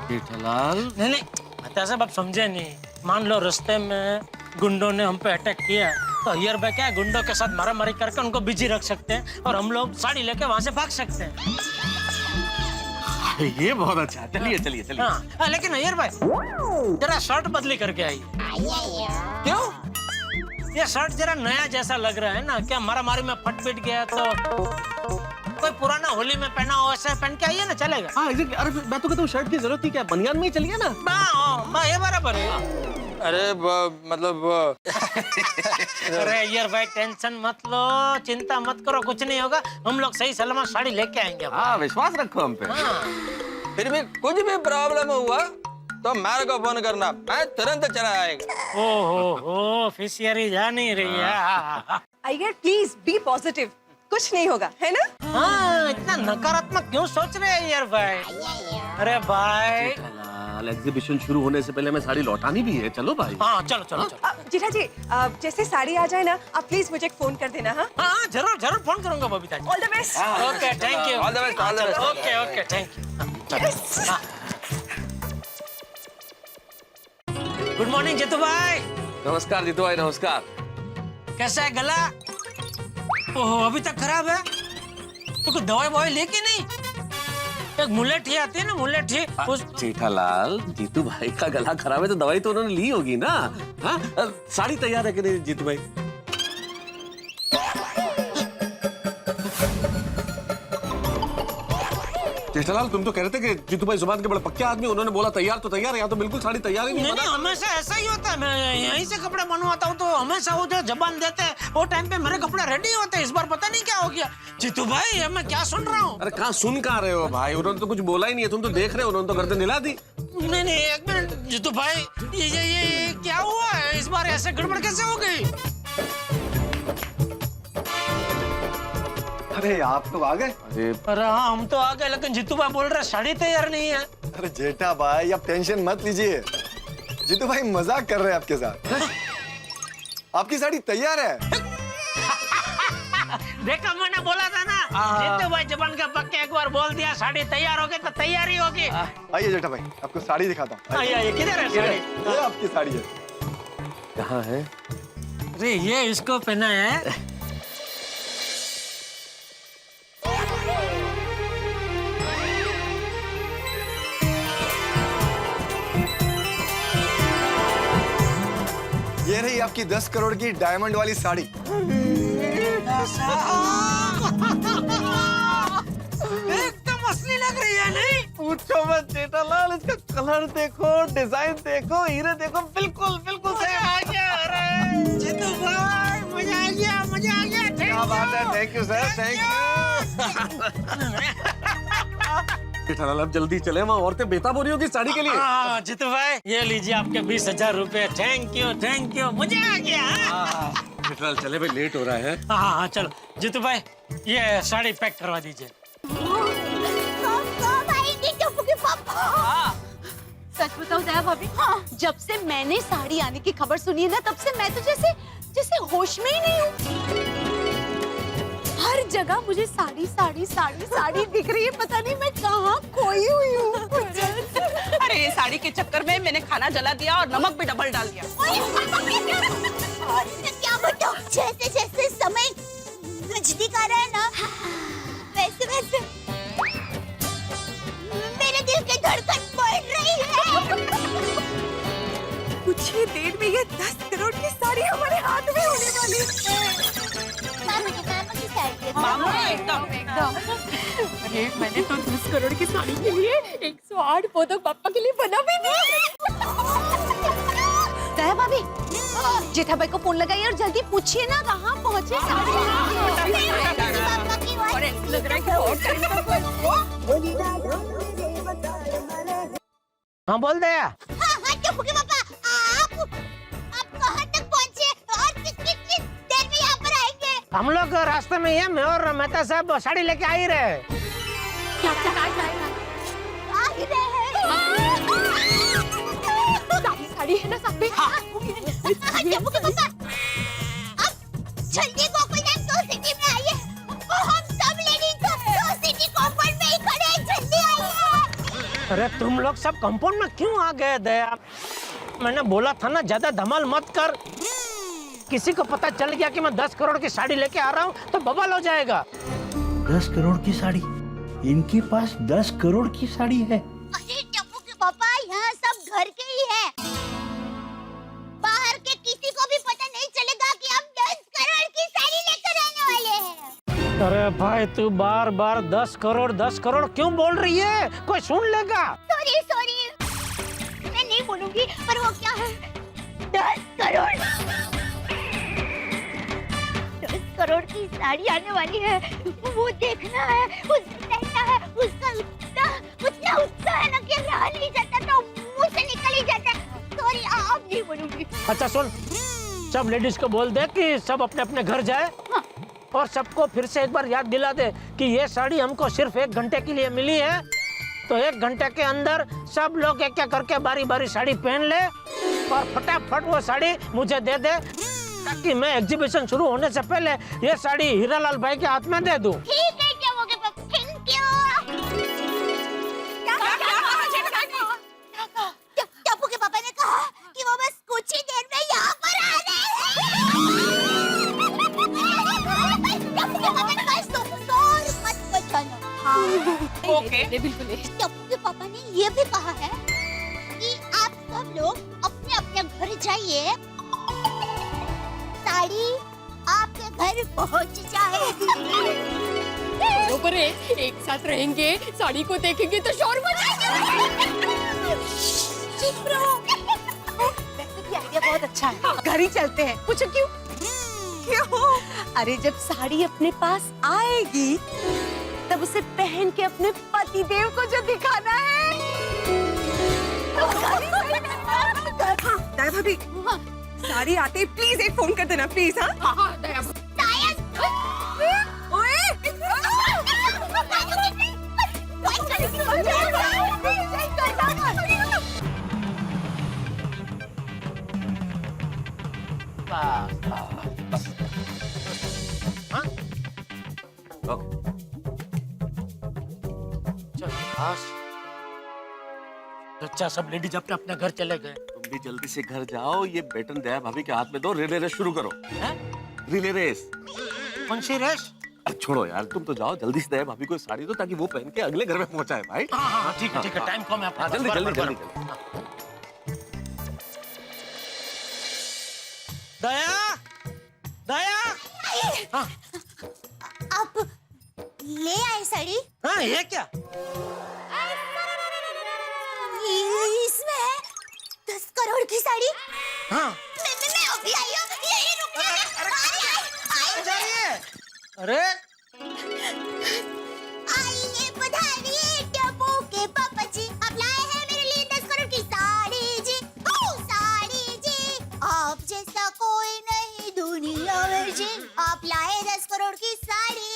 जेठालाल। नहीं मेहता साहब आप समझे नहीं। मान लो रास्ते में गुंडों ने हम पे अटैक किया तो अय्यर भाई क्या है, गुंडों के साथ मारामारी करके उनको बिजी रख सकते हैं और हम लोग साड़ी लेके वहां से भाग सकते हैं। ये बहुत अच्छा है। चलिए। हाँ, लेकिन अय्यर भाई जरा शर्ट बदली करके आई। क्यों? ये शर्ट जरा नया जैसा लग रहा है ना। क्या मारामारी में फट पिट गया तो कोई पुराना होली में पहना हो ऐसा पहन के आइए ना, चलेगा। हाँ एग्जैक्टली। अरे मैं तो कहता हूँ शर्ट की जरूरत ही क्या, बनियान में ही चलिए ना। ये बराबर है। अरे मतलब अरे अय्यर भाई टेंशन मत लो, चिंता मत करो, कुछ नहीं होगा। हम लोग सही सलामत साड़ी लेके आएंगे। हाँ विश्वास रखो हम पे। फिर भी कुछ भी प्रॉब्लम हुआ तो मेरे को फोन करना, मैं तुरंत चला आएगा। ओहो, फिशियरी जा नहीं रही है। अय्यर प्लीज बी पॉजिटिव, कुछ नहीं होगा, है ना? हाँ, इतना नकारात्मक क्यों सोच रहे हैं अय्यर भाई? अरे भाई एग्जीबिशन शुरू होने से पहले मैं साड़ी लौटानी भी है। चलो भाई। हाँ चलो। जीजा जी, जैसे साड़ी आ जाए ना, आप प्लीज मुझे एक फोन कर देना। हाँ जरूर फोन करूंगा Babita ji. All the best. Okay thank you. All the best. Okay thank you. Good morning Jeetu भाई। नमस्कार जीतू भाई, नमस्कार। कैसा है गला? ओह अभी तक खराब है तो कोई दवाई लेके नहीं? एक मुलेठी आती है ना, मुलेठी। जेठालाल, जीतू भाई का गला खराब है तो दवाई तो उन्होंने ली होगी ना। हाँ साड़ी तैयार है कि नहीं जीतू भाई? जेठालाल तुम तो कह रहे थे कि जीतू भाई जुबान के बड़े पक्के आदमी, उन्होंने बोला तैयार तो तैयार है, यहाँ तो बिल्कुल साड़ी तैयार ही नहीं। नहीं हमेशा ऐसा ही होता है। मैं यहीं से कपड़े बनवाता हूँ तो हमेशा वो जो जबान देते हैं वो टाइम पे मेरे कपड़े रेडी होते हैं। इस बार पता नहीं क्या हो गया। जीतू भाई मैं क्या सुन रहा हूँ? अरे कहाँ सुन कहाँ रहे हो भाई, उन्होंने तो कुछ बोला ही नहीं है, तुम तो देख रहे हो, उन्होंने तो गर्दन हिला दी। नहीं एक मिनट जीतू भाई, ये क्या हुआ है? इस बार ऐसे गड़बड़ कैसे हो गई? अरे आप तो आ गए। अरे हाँ हम तो आ गए, लेकिन जीतू भाई बोल रहे साड़ी तैयार नहीं है। अरे जेठा भाई आप टेंशन मत लीजिए, जीतू भाई मजाक कर रहे हैं आपके साथ। आपकी साड़ी तैयार है। देखा मैंने बोला था ना, जीतू भाई जबान का पक्के एक बार बोल दिया साड़ी तैयार होगी तो तैयार ही होगी। आइए जेठा भाई, आपको साड़ी दिखाता हूँ। आइए, किधर है साड़ी? ये आपकी साड़ी है। कहाँ है? अरे ये इसको पहना है। ये रही आपकी 10 करोड़ की डायमंड वाली साड़ी। एकदम असली लग रही है नहीं? पूछो मत जेठालाल, इसका कलर देखो, डिजाइन देखो, हीरे देखो, बिल्कुल बिल्कुल मजा आ गया। अरे जीतू भाई मजा आ गया, मजा आ गया। क्या बात है, thank you sir, thank you. Jethalal अब जल्दी चले, वहाँ औरतें बेताब हो रही होगी साड़ी के लिए। हाँ जीतू भाई, ये लीजिए आपके 20,000 रुपए। थैंक यू, मजा आ गया। जेठालाल चले भाई, लेट हो रहा है। हाँ चलो जीतू भाई, ये साड़ी पैक करवा दीजिए। सच बताओ दया भाभी, जब से मैंने साड़ी आने की खबर सुनी है ना, तब से मैं तो जैसे होश में ही नहीं हूँ। हर जगह मुझे साड़ी साड़ी साड़ी साड़ी दिख रही है, पता नहीं मैं कहाँ खोई हुई हूँ। अरे ये साड़ी के चक्कर में मैंने खाना जला दिया और नमक भी डबल डाल दिया। क्या बताऊं, जैसे जैसे समय नजदीक आ रहा है ना, वैसे वैसे मेरे दिल की धड़कन बढ़ रही है। कुछ ही देर में ये 10 करोड़ की साड़ी हमारे हाथ में होने वाली है। मामू एकदम अरे मैंने तो 10 करोड़ की साड़ी के लिए 108 पौधों पापा के लिए बना भी नहीं। दया भाभी, जेठा भाई को फोन लगाइए और जल्दी पूछिए ना कहाँ पहुँचे। लग रहा है कि और टाइम हाँ बोल दया। हाँ टप्पू के पापा, आप कहाँ तक पहुँचे और किस देर में यहाँ पर आएंगे? हम लोग रास्ते में ही, मैं और मेहता साहब साड़ी लेके आ ही रहे। क्या आ ही रहे हैं? साड़ी है ना सब पे। टप्पू के पापा, अब जल्दी गोकुलधाम सोसाइटी में आइए। हम सब लेडीज सोसाइटी कंपाउंड में ही खड़े हैं, जल्दी आइए। अरे तुम लोग सब कंपाउंड में क्यों आ गए दया? मैंने बोला था ना ज्यादा धमाल मत कर। किसी को पता चल गया कि मैं 10 करोड़ की साड़ी लेके आ रहा हूँ तो बवाल हो जाएगा। 10 करोड़ की साड़ी? इनके पास 10 करोड़ की साड़ी है? अरे टप्पू के पापा, यहाँ सब घर के ही है। बाहर के किसी को भी पता नहीं चलेगा कि हम 10 करोड़ की साड़ी लेकर आने वाले हैं। अरे भाई तू बार बार 10 करोड़ क्यों बोल रही है? कोई सुन लेगा। सॉरी, मैं नहीं बोलूंगी, पर वो क्या है, 10 करोड़ 10 करोड़ की साड़ी आने वाली है। वो देखना है, उससे कहना है, उसका उतना उत्साह है ना कि रहा नहीं जाता, तो मुंह से निकल ही जाता है। सॉरी, अब नहीं बोलूंगी। अच्छा सुन, सब लेडीज को बोल दे कि सब अपने अपने घर जाए। हाँ। और सबको फिर से एक बार याद दिला दे कि ये साड़ी हमको सिर्फ 1 घंटे के लिए मिली है। तो 1 घंटे के अंदर सब लोग एक एक करके बारी बारी साड़ी पहन ले और फटाफट वो साड़ी मुझे दे दे, ताकि मैं एग्जीबिशन शुरू होने से पहले ये साड़ी हीरालाल भाई के हाथ में दे दूं। ठीक है, क्या हो गया? Thank you. टप्पू के पापा ने कहा कि वो बस कुछ ही देर में यहाँ पर आ रहे हैं। टप्पू के पापा ने कहा शोर मत मचाना। ओके, बिल्कुल। टप्पू के पापा ने ये भी कहा है कि आप सब लोग अपने अपने घर जाइए, साड़ी आपके घर पहुंच जाएगी। बरोबर है, एक साथ रहेंगे, साड़ी को देखेंगे तो शोर मचाएंगे। चुप रहो। वैसे भी आइडिया बहुत अच्छा है। घर ही चलते हैं। पूछो क्यों? क्यों? अरे जब साड़ी अपने पास आएगी तब उसे पहन के अपने पति देव को जो दिखाना है। दया भाभी, साड़ी आते ही प्लीज एक फोन कर देना, प्लीज। हाँ दया अच्छा सब लेडीज अपने अपने घर चले गए। तुम भी जल्दी से घर जाओ, ये बेटन दया भाभी के हाथ में दो, रिले रेस शुरू करो। Relay race? कौन सी रेस? छोड़ो यार, तुम तो जाओ जल्दी से दया भाभी को साड़ी दो ताकि वो पहन के अगले घर में पहुंचाए भाई। हाँ ठीक है टाइम कम है। हाँ जल्दी जल्दी जल्दी। दया दया। हाँ आप ले आए साड़ी? हाँ ये क्या? इसमें है 10 करोड़ की साड़ी। हाँ मैं अभी आई हूँ, यही रुक जाइए। अरे आइए पधारिए टप्पू के पापा जी, आप लाए हैं मेरे लिए 10 करोड़ की साड़ी जी। ओ साड़ी जी, आप जैसा कोई नहीं दुनिया में जी, आप लाए 10 करोड़ की साड़ी।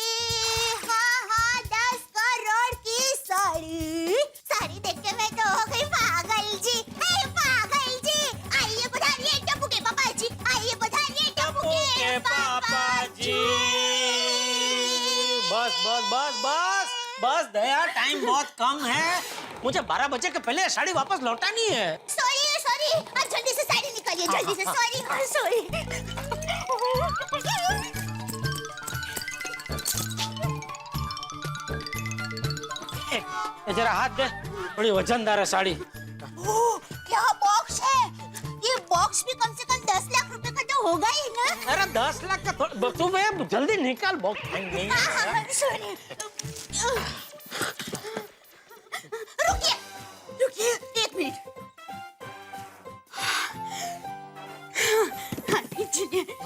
हाँ 10 करोड़ की साड़ी। साड़ी देख के मैं तो हो गई पागल जी। हे पागल जी, आइए पधारिए टप्पू के पापा जी, आइए पधारिए टप्पू के पापा जी। बस दया, टाइम बहुत कम है, मुझे 12 बजे के पहले साड़ी वापस लौटानी है। सॉरी, आप जल्दी से साड़ी निकालिए, जल्दी से। सॉरी। ये जरा हाथ दे, बड़ी वजनदार है साड़ी। क्या बॉक्स है? ये बॉक्स भी कम से कम 10 लाख रुपए का तो होगा ही ना? अरे 10 लाख का तू भैया जल्दी निकाल बॉक्स। नहीं सॉरी। रुकिए 1 मिनट।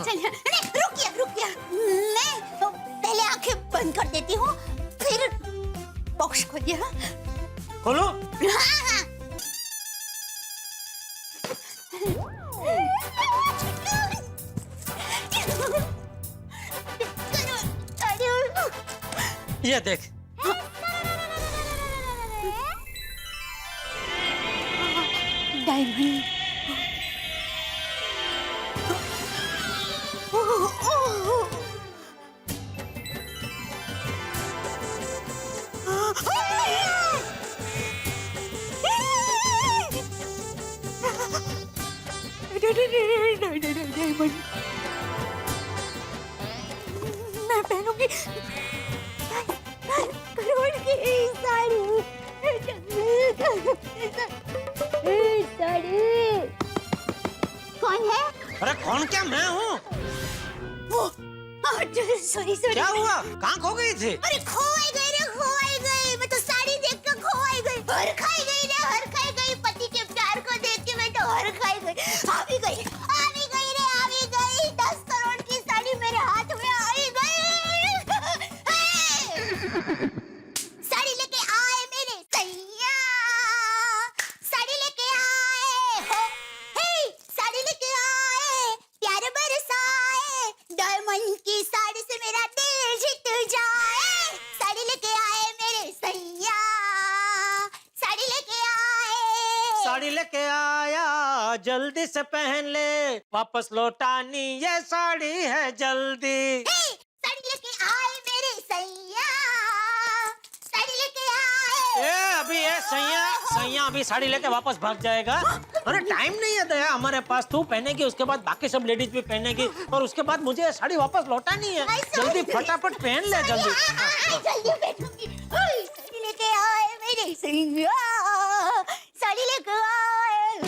चलिए रुकिए। मैं पहले आंखें बंद कर देती हूँ, फिर बॉक्स खोलिए। खोलो। हाँ। ये देख। डायमंड। डायमंड मैं पहनूंगी करोड़ की साड़ी। कौन है? अरे कौन क्या? मैं हूँ। सॉरी क्या हुआ? कहाँ खो गई थी? अरे खोई गई। मैं तो साड़ी देख कर खोई गई। हर खाई गई। पति के प्यार को देख के मैं तो हर खाई गई। आ भी गई 10 करोड़ की साड़ी मेरे हाथ में आई गई। साड़ी लेके आए मेरे सैया, साड़ी लेके आए हो। हे साड़ी लेके आए, प्यार बरसाए, डायमंड की साड़ी से मेरा दिल जीत जाए। साड़ी लेके आए मेरे सैया, साड़ी लेके आए। साड़ी लेके आया, जल्दी से पहन ले, वापस लौटानी ये साड़ी है जल्दी। साड़ी लेके आए मेरे सैया, साड़ी लेके आए। अभी ये सैया अभी साड़ी लेके वापस भाग जाएगा। अरे टाइम नहीं है दया हमारे पास। तू पहनेगी, उसके बाद बाकी सब लेडीज भी पहनेगी, और उसके बाद मुझे ये साड़ी वापस लौटानी है। जल्दी फटाफट पहन ले जल्दी। जल्दी बैठूंगी। साड़ी लेके आए मेरे सैया, साड़ी लेके आए।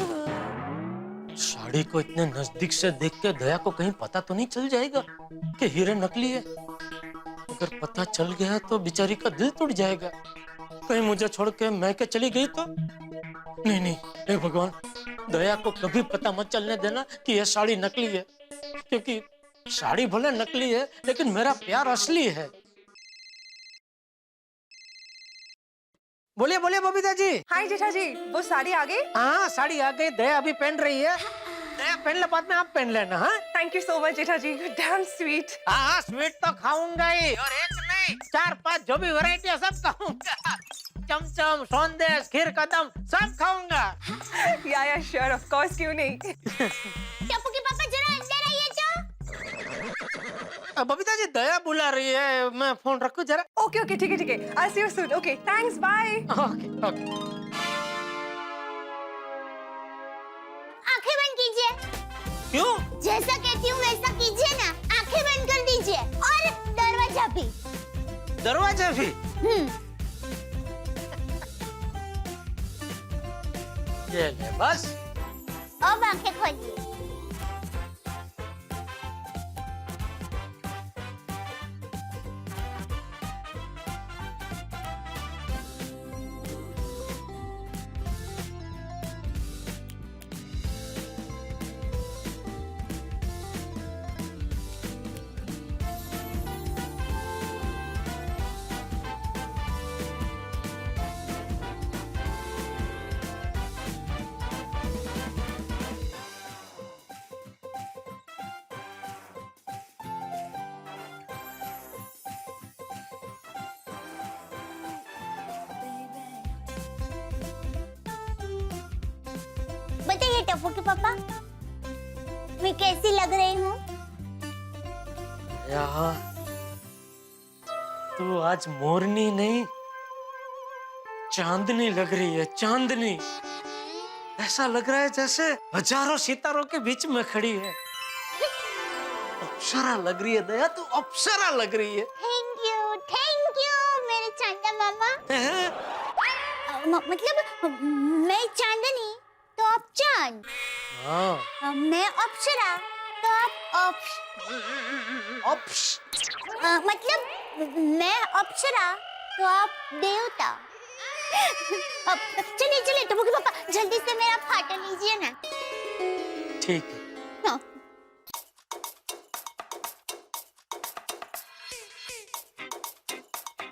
साड़ी को इतने नजदीक से देख के दया को कहीं पता तो नहीं चल जाएगा कि हीरे नकली है? अगर पता चल गया तो बेचारी का दिल टूट जाएगा। कहीं मुझे छोड़ के मैं के चली गई तो? नहीं, हे भगवान, दया को कभी पता मत चलने देना कि यह साड़ी नकली है, क्योंकि साड़ी भले नकली है लेकिन मेरा प्यार असली है। बोलिए बबीता जी। हाय जेठा जी, वो साड़ी आ गई? हाँ साड़ी आ गई, दया अभी पहन रही है। दया पहन ले, बाद में आप पहन लेना। हाँ thank you so much Jetha ji, damn sweet. हाँ स्वीट तो खाऊंगा ही, और एक नहीं 4-5 जो भी वैरायटी है सब खाऊंगा। चमचम, सौंदेश, खीर कदम सब खाऊंगा। या श्योर, ऑफ कोर्स, क्यों नहीं। टप्पू के पापा जरा अंदर आइए तो। बबीता जी दया बुला रही है, मैं फोन रखूं जरा? ओके ठीक है। I see you soon. Okay thanks, bye. Okay. क्यों? जैसा कहती हूँ वैसा कीजिए ना, आंखें बंद कर दीजिए और दरवाजा भी। दरवाजा भी? ये ले बस। अब आंखें खोलिए। बताइए टप्पू के पापा, मैं कैसी लग रही हूँ? यार तू आज मोरनी नहीं चांदनी लग रही है, चांदनी। ऐसा लग रहा है जैसे हजारों सितारों के बीच में खड़ी है। अप्सरा लग रही है दया, तू अप्सरा लग रही है। थैंक यू मेरे चांदा मामा। मतलब मैं चांदनी तो आप चांद, हाँ। मैं अप्सरा तो आप मतलब मैं अप्सरा तो आप देवता। अब चलिए चलिए टप्पू के पापा, जल्दी से मेरा फाटा लीजिए ना। ठीक है। हाँ।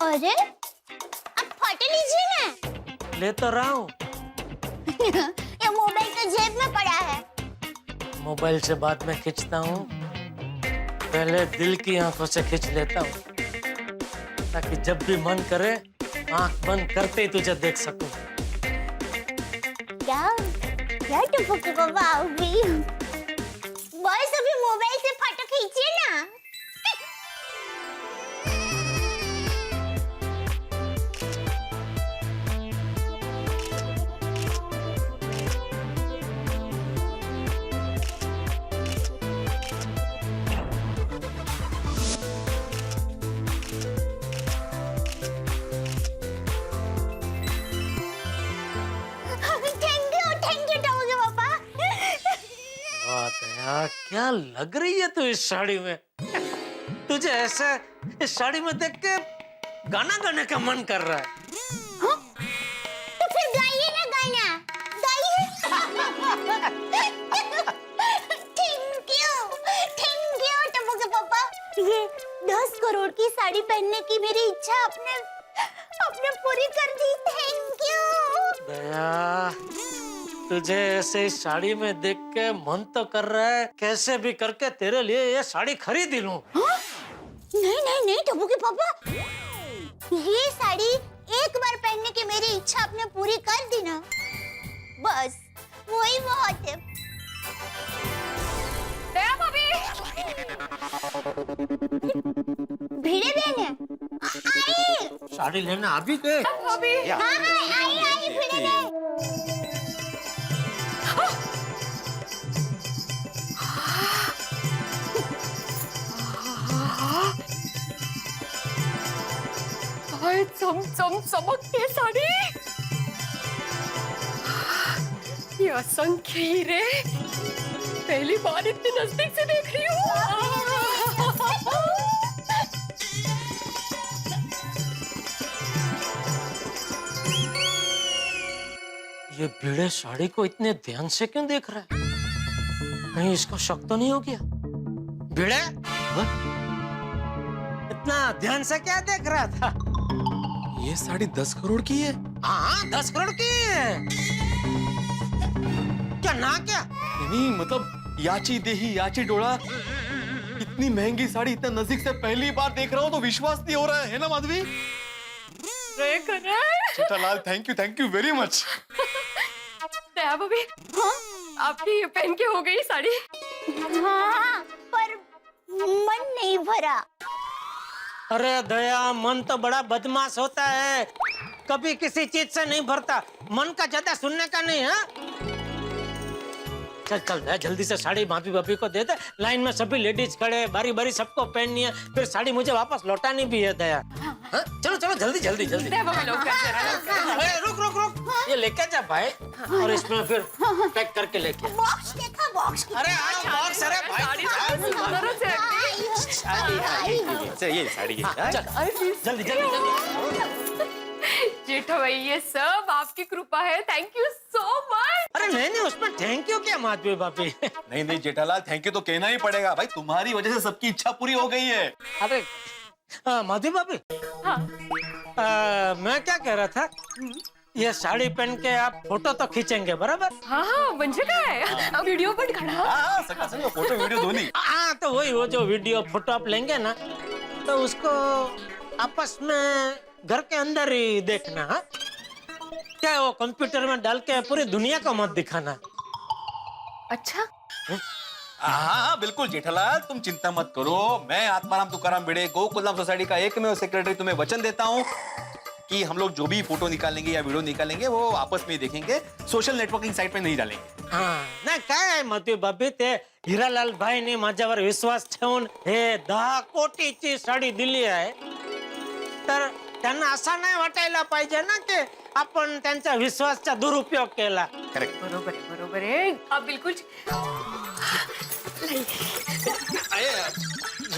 अरे आप फाटा लीजिए ना। ले तो रहा हूँ। ये मोबाइल तो जेब में पड़ा है। मोबाइल से बाद में खींचता हूँ, पहले दिल की आंखों से खींच लेता हूँ, ताकि जब भी मन करे आंख बंद करते ही तुझे देख सकूं। क्या टप्पू के पापा आओगी? बस अभी मोबाइल से फोटो खींचिए ना। क्या लग रही है तू इस साड़ी में? तुझे ऐसे इस साड़ी में देख के गाना गाने का मन कर रहा है। हाँ? तो फिर गाइए ना गाना, गाइए। थैंक यू टप्पू के पापा। ये 10 करोड़ की साड़ी पहनने की मेरी इच्छा आपने पूरी कर दी। Thank you. दया, तुझे ऐसे इस साड़ी में देख के मन तो कर रहा है कैसे भी करके तेरे लिए ये साड़ी खरीद ही लूं। नहीं टप्पू के पापा, ये साड़ी एक बार पहनने की मेरी इच्छा आपने पूरी कर दी ना, बस वही बहुत है। दया भाभी, भिड़े बहन है, आई। साड़ी लेना अभी के? भाभी। हाँ आई भिड़े बहन। चमचमती साड़ी, ये असंख्य हीरे, पहली बार इतनी नजदीक से देख रही हूँ। ये भिड़े साड़ी को इतने ध्यान से क्यों देख रहा है? कहीं इसको शक तो नहीं हो गया? भिड़े, इतना ध्यान से क्या देख रहा था? ये साड़ी 10 करोड़ की है? हाँ 10 करोड़ की है। क्या ना क्या? नहीं मतलब याची देही याची डोला, इतनी महंगी साड़ी इतना नजदीक से पहली बार देख रहा हूँ तो विश्वास नहीं हो रहा है ना Madhavi? Jethalal thank you very much. Daya भाभी, हाँ आपकी ये पहन के हो गई साड़ी? हाँ पर मन नहीं भरा। अरे दया, मन तो बड़ा बदमाश होता है, कभी किसी चीज से नहीं भरता। मन का ज्यादा सुनने का नहीं है। चल चल जल्दी से साड़ी भाभी भाभी को दे दे। लाइन में सभी लेडीज खड़े, बारी बारी सबको पहननी है, फिर साड़ी मुझे वापस लौटानी भी है दया। हाँ? चलो चलो जल्दी जल्दी जल्दी। अरे रुक रुक रुक, ये लेके जा भाई, और इसमें फिर पैक करके लेके। बॉक्स देखा बॉक्स अरे बॉक्स, अरे भाई ये साड़ी है। जल्दी जल्दी जल्दी। जेठा भाई ये सब आपकी कृपा है, थैंक यू सो मच। अरे नहीं उसमें थैंक यू क्या माधवी भाभी। नहीं नहीं जेठालाल, थैंक यू तो कहना ही पड़ेगा भाई, तुम्हारी वजह से सबकी इच्छा पूरी हो गई है। अरे माधवी भाभी, हाँ मैं क्या कह रहा था, ये साड़ी पहन के आप फोटो तो खींचेंगे बराबर? हाँ हाँ म्हणजे काय वीडियो पण काढा। हाँ सका फोटो वीडियो दोनों। हाँ तो वही, वो जो वीडियो फोटो आप लेंगे ना, तो उसको आपस में घर के अंदर ही देखना। हाँ क्या है, वो कंप्यूटर में डाल के पूरी दुनिया को मत दिखाना। अच्छा हाँ बिल्कुल जेठालाल, तुम चिंता मत करो। मैं आत्माराम तुकाराम भिड़े गोकुलधाम सोसाइटी का एकमेव सेक्रेटरी तुम्हें वचन देता हूँ कि हम लोग जो भी फोटो निकालेंगे या वीडियो निकालेंगे वो आपस में ही देखेंगे, सोशल नेटवर्किंग साइट पे नहीं डालेंगे। हाँ नाही काय आहे माधवी भाभी, ते हिरालाल भाईने माझ्यावर विश्वास ठेवून हे 10 कोटीची साडी दिली आहे, तर त्यांना असं नाही वाटायला पाहिजे ना की आपण त्यांच्या विश्वासचा दुरुपयोग केला। करेक्ट। बरोबर आहे आप बिल्कुल।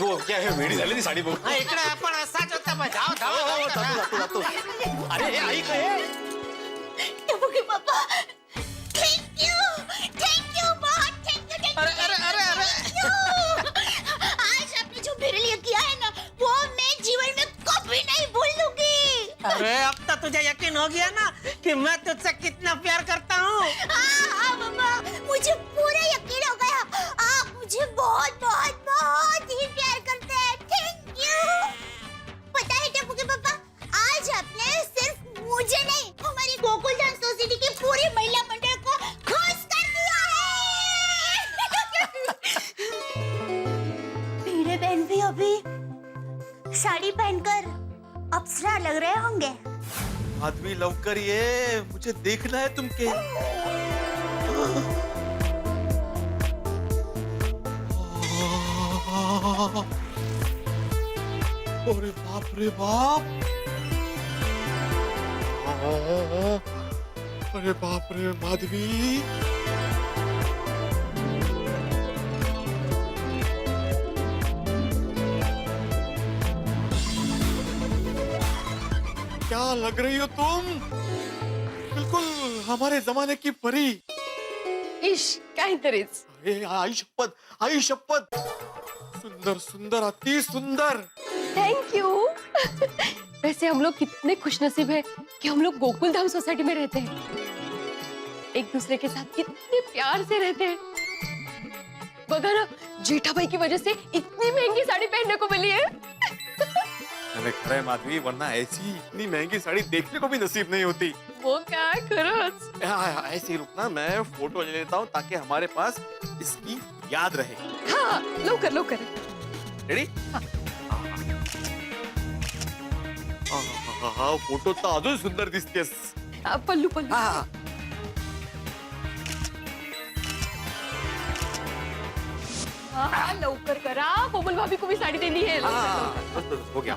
वो क्या है, वेडी झाली ती साडी बघून। हा, इकडे आपण असाच होता बा, जाओ जाओ जातो। अरे आई काय टपुके पापा, थैंक यू बहुत थैंक यू। अरे आज आपने जो मेरे लिए किया है ना, वो मैं जीवन में कभी नहीं भूल लूंगी। अरे अब तो तुझे यकीन हो गया ना कि मैं तुझसे कितना प्यार करता हूँ। हाँ पापा, मुझे पूरा यकीन हो गया, आप मुझे बहुत बहुत बहुत ही प्यार करते हैं। Thank you. पता है टपुके पापा, आज आपने सिर्फ मुझे नहीं, हमारी गोकुलधाम सोसाइटी की पूरी महिला मंडल को खुश कर दिया है। मेरे बहन भी अभी साड़ी पहनकर अप्सरा लग रहे होंगे। आदमी लवकर ये, मुझे देखना है तुमके। अरे बाप रे बाप, अरे बाप रे माधवी, क्या लग रही हो तुम, बिल्कुल हमारे जमाने की परी। इश काहीतरीच। आई शपथ, आई शपथ, सुंदर सुंदर अति सुंदर। Thank you. वैसे हम लोग कितने खुशनसीब हैं कि हम लोग गोकुलधाम सोसाइटी में रहते हैं, एक दूसरे के साथ कितने प्यार से रहते हैं। बघा ना, जेठा भाई की वजह से इतनी महंगी साड़ी पहनने को मिली है। अरे खरे माधवी, वरना ऐसी इतनी महंगी साड़ी देखने को भी नसीब नहीं होती। वो क्या खरंच। ऐसे ही रुकना, मैं फोटो ले लेता हूँ ताकि हमारे पास इसकी याद रहे। हाँ लवकर लवकर। रेडी? हाँ फोटो तो अजून सुंदर दिसतेस। पल्लू पल्लू। हाँ हाँ लवकर करा, कोमल भाभी को भी साड़ी देनी है। बस हो गया हो गया।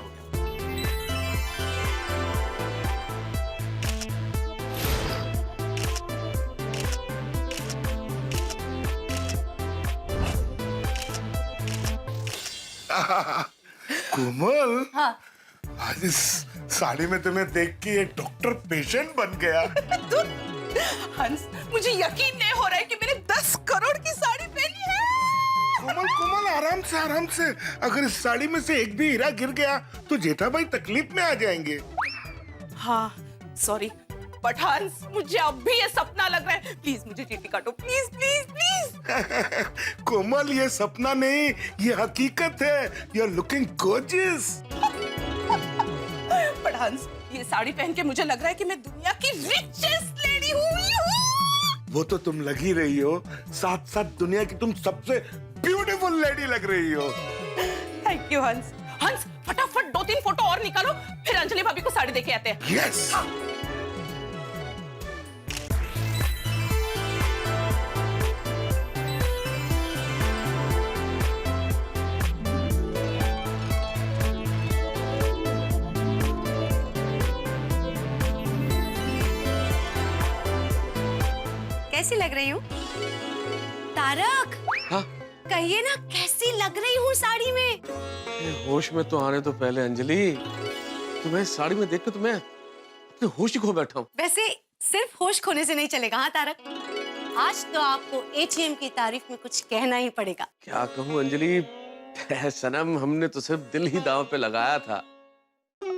कोमल, हाँ आज इस साड़ी में तुम्हें देख के ये डॉक्टर पेशेंट बन गया। हंस, मुझे यकीन नहीं हो रहा है कि मैंने 10 करोड़ की साड़ी पहनी है। कोमल कोमल, आराम से, अगर इस साड़ी में से एक भी हीरा गिर गया तो जेठा भाई तकलीफ में आ जाएंगे। हाँ सॉरी, बट हंस मुझे अब भी ये सपना लग रहा है। प्लीज मुझे चीटी काटो, प्लीज प्लीज प्लीज। कोमल, ये सपना नहीं, ये हकीकत है। You are looking gorgeous. But हंस, ये साड़ी पहन के मुझे लग रहा है कि मैं दुनिया की रिचेस्ट लेडी हूँ। वो तो तुम लग ही रही हो, साथ साथ दुनिया की तुम सबसे ब्यूटीफुल लेडी लग रही हो। थैंक यू हंस। हंस फटाफट 2-3 फोटो और निकालो, फिर अंजलि भाभी को साड़ी देके आते हैं। यस। कैसी लग रही हूँ? तारक, हाँ? कहिए ना कैसी लग रही हूँ साड़ी में? ये होश में तो आने तो पहले अंजलि, तुम्हें इस साड़ी में देख के तुम्हें अपने होश ही खो बैठा हूँ। वैसे सिर्फ होश खोने से नहीं चलेगा, हाँ तारक? आज तो आपको एटीएम की तारीफ में कुछ कहना ही पड़ेगा। क्या कहूँ अंजलि, सनम हमने तो सिर्फ दिल ही दांव पे लगाया था,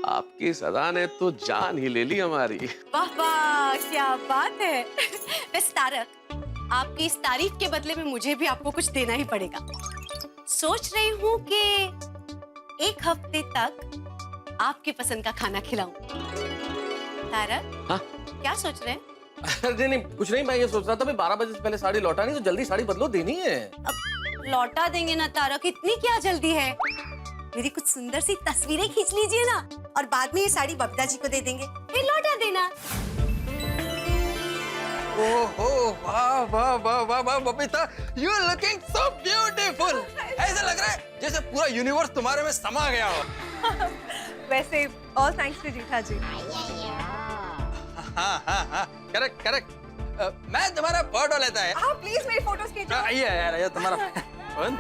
आपकी सदा ने तो जान ही ले ली हमारी। वाह वाह, क्या बात है। वैसे तारक, आपकी इस तारीफ के बदले में मुझे भी आपको कुछ देना ही पड़ेगा। सोच रही हूँ कि 1 हफ्ते तक आपकी पसंद का खाना खिलाऊं। तारक, हाँ? क्या सोच रहे हैं? अरे नहीं, कुछ नहीं, मैं ये सोच रहा था 12 बजे से पहले साड़ी लौटा नहीं तो जल्दी साड़ी बदलो, देनी है। अब लौटा देंगे ना तारक, इतनी क्या जल्दी है? मेरी कुछ सुंदर सी तस्वीरें खींच लीजिए ना, और बाद में ये साड़ी बबीता जी को दे देंगे, फिर लौटा देना। ओहो, वाह वाह वाह वाह वाह Babita, you are looking so beautiful. ऐसा लग रहा है जैसे पूरा यूनिवर्स तुम्हारे में समा गया हो। वैसे ऑल थैंक्स टू जीठा जी। हाँ हाँ हाँ, करेक्ट करेक्ट। मैं तुम्हारा फोटो लेता है। हाँ प्लीज मेरी फोटोज खींचो। ये यार, ये तुम्हारा फोन।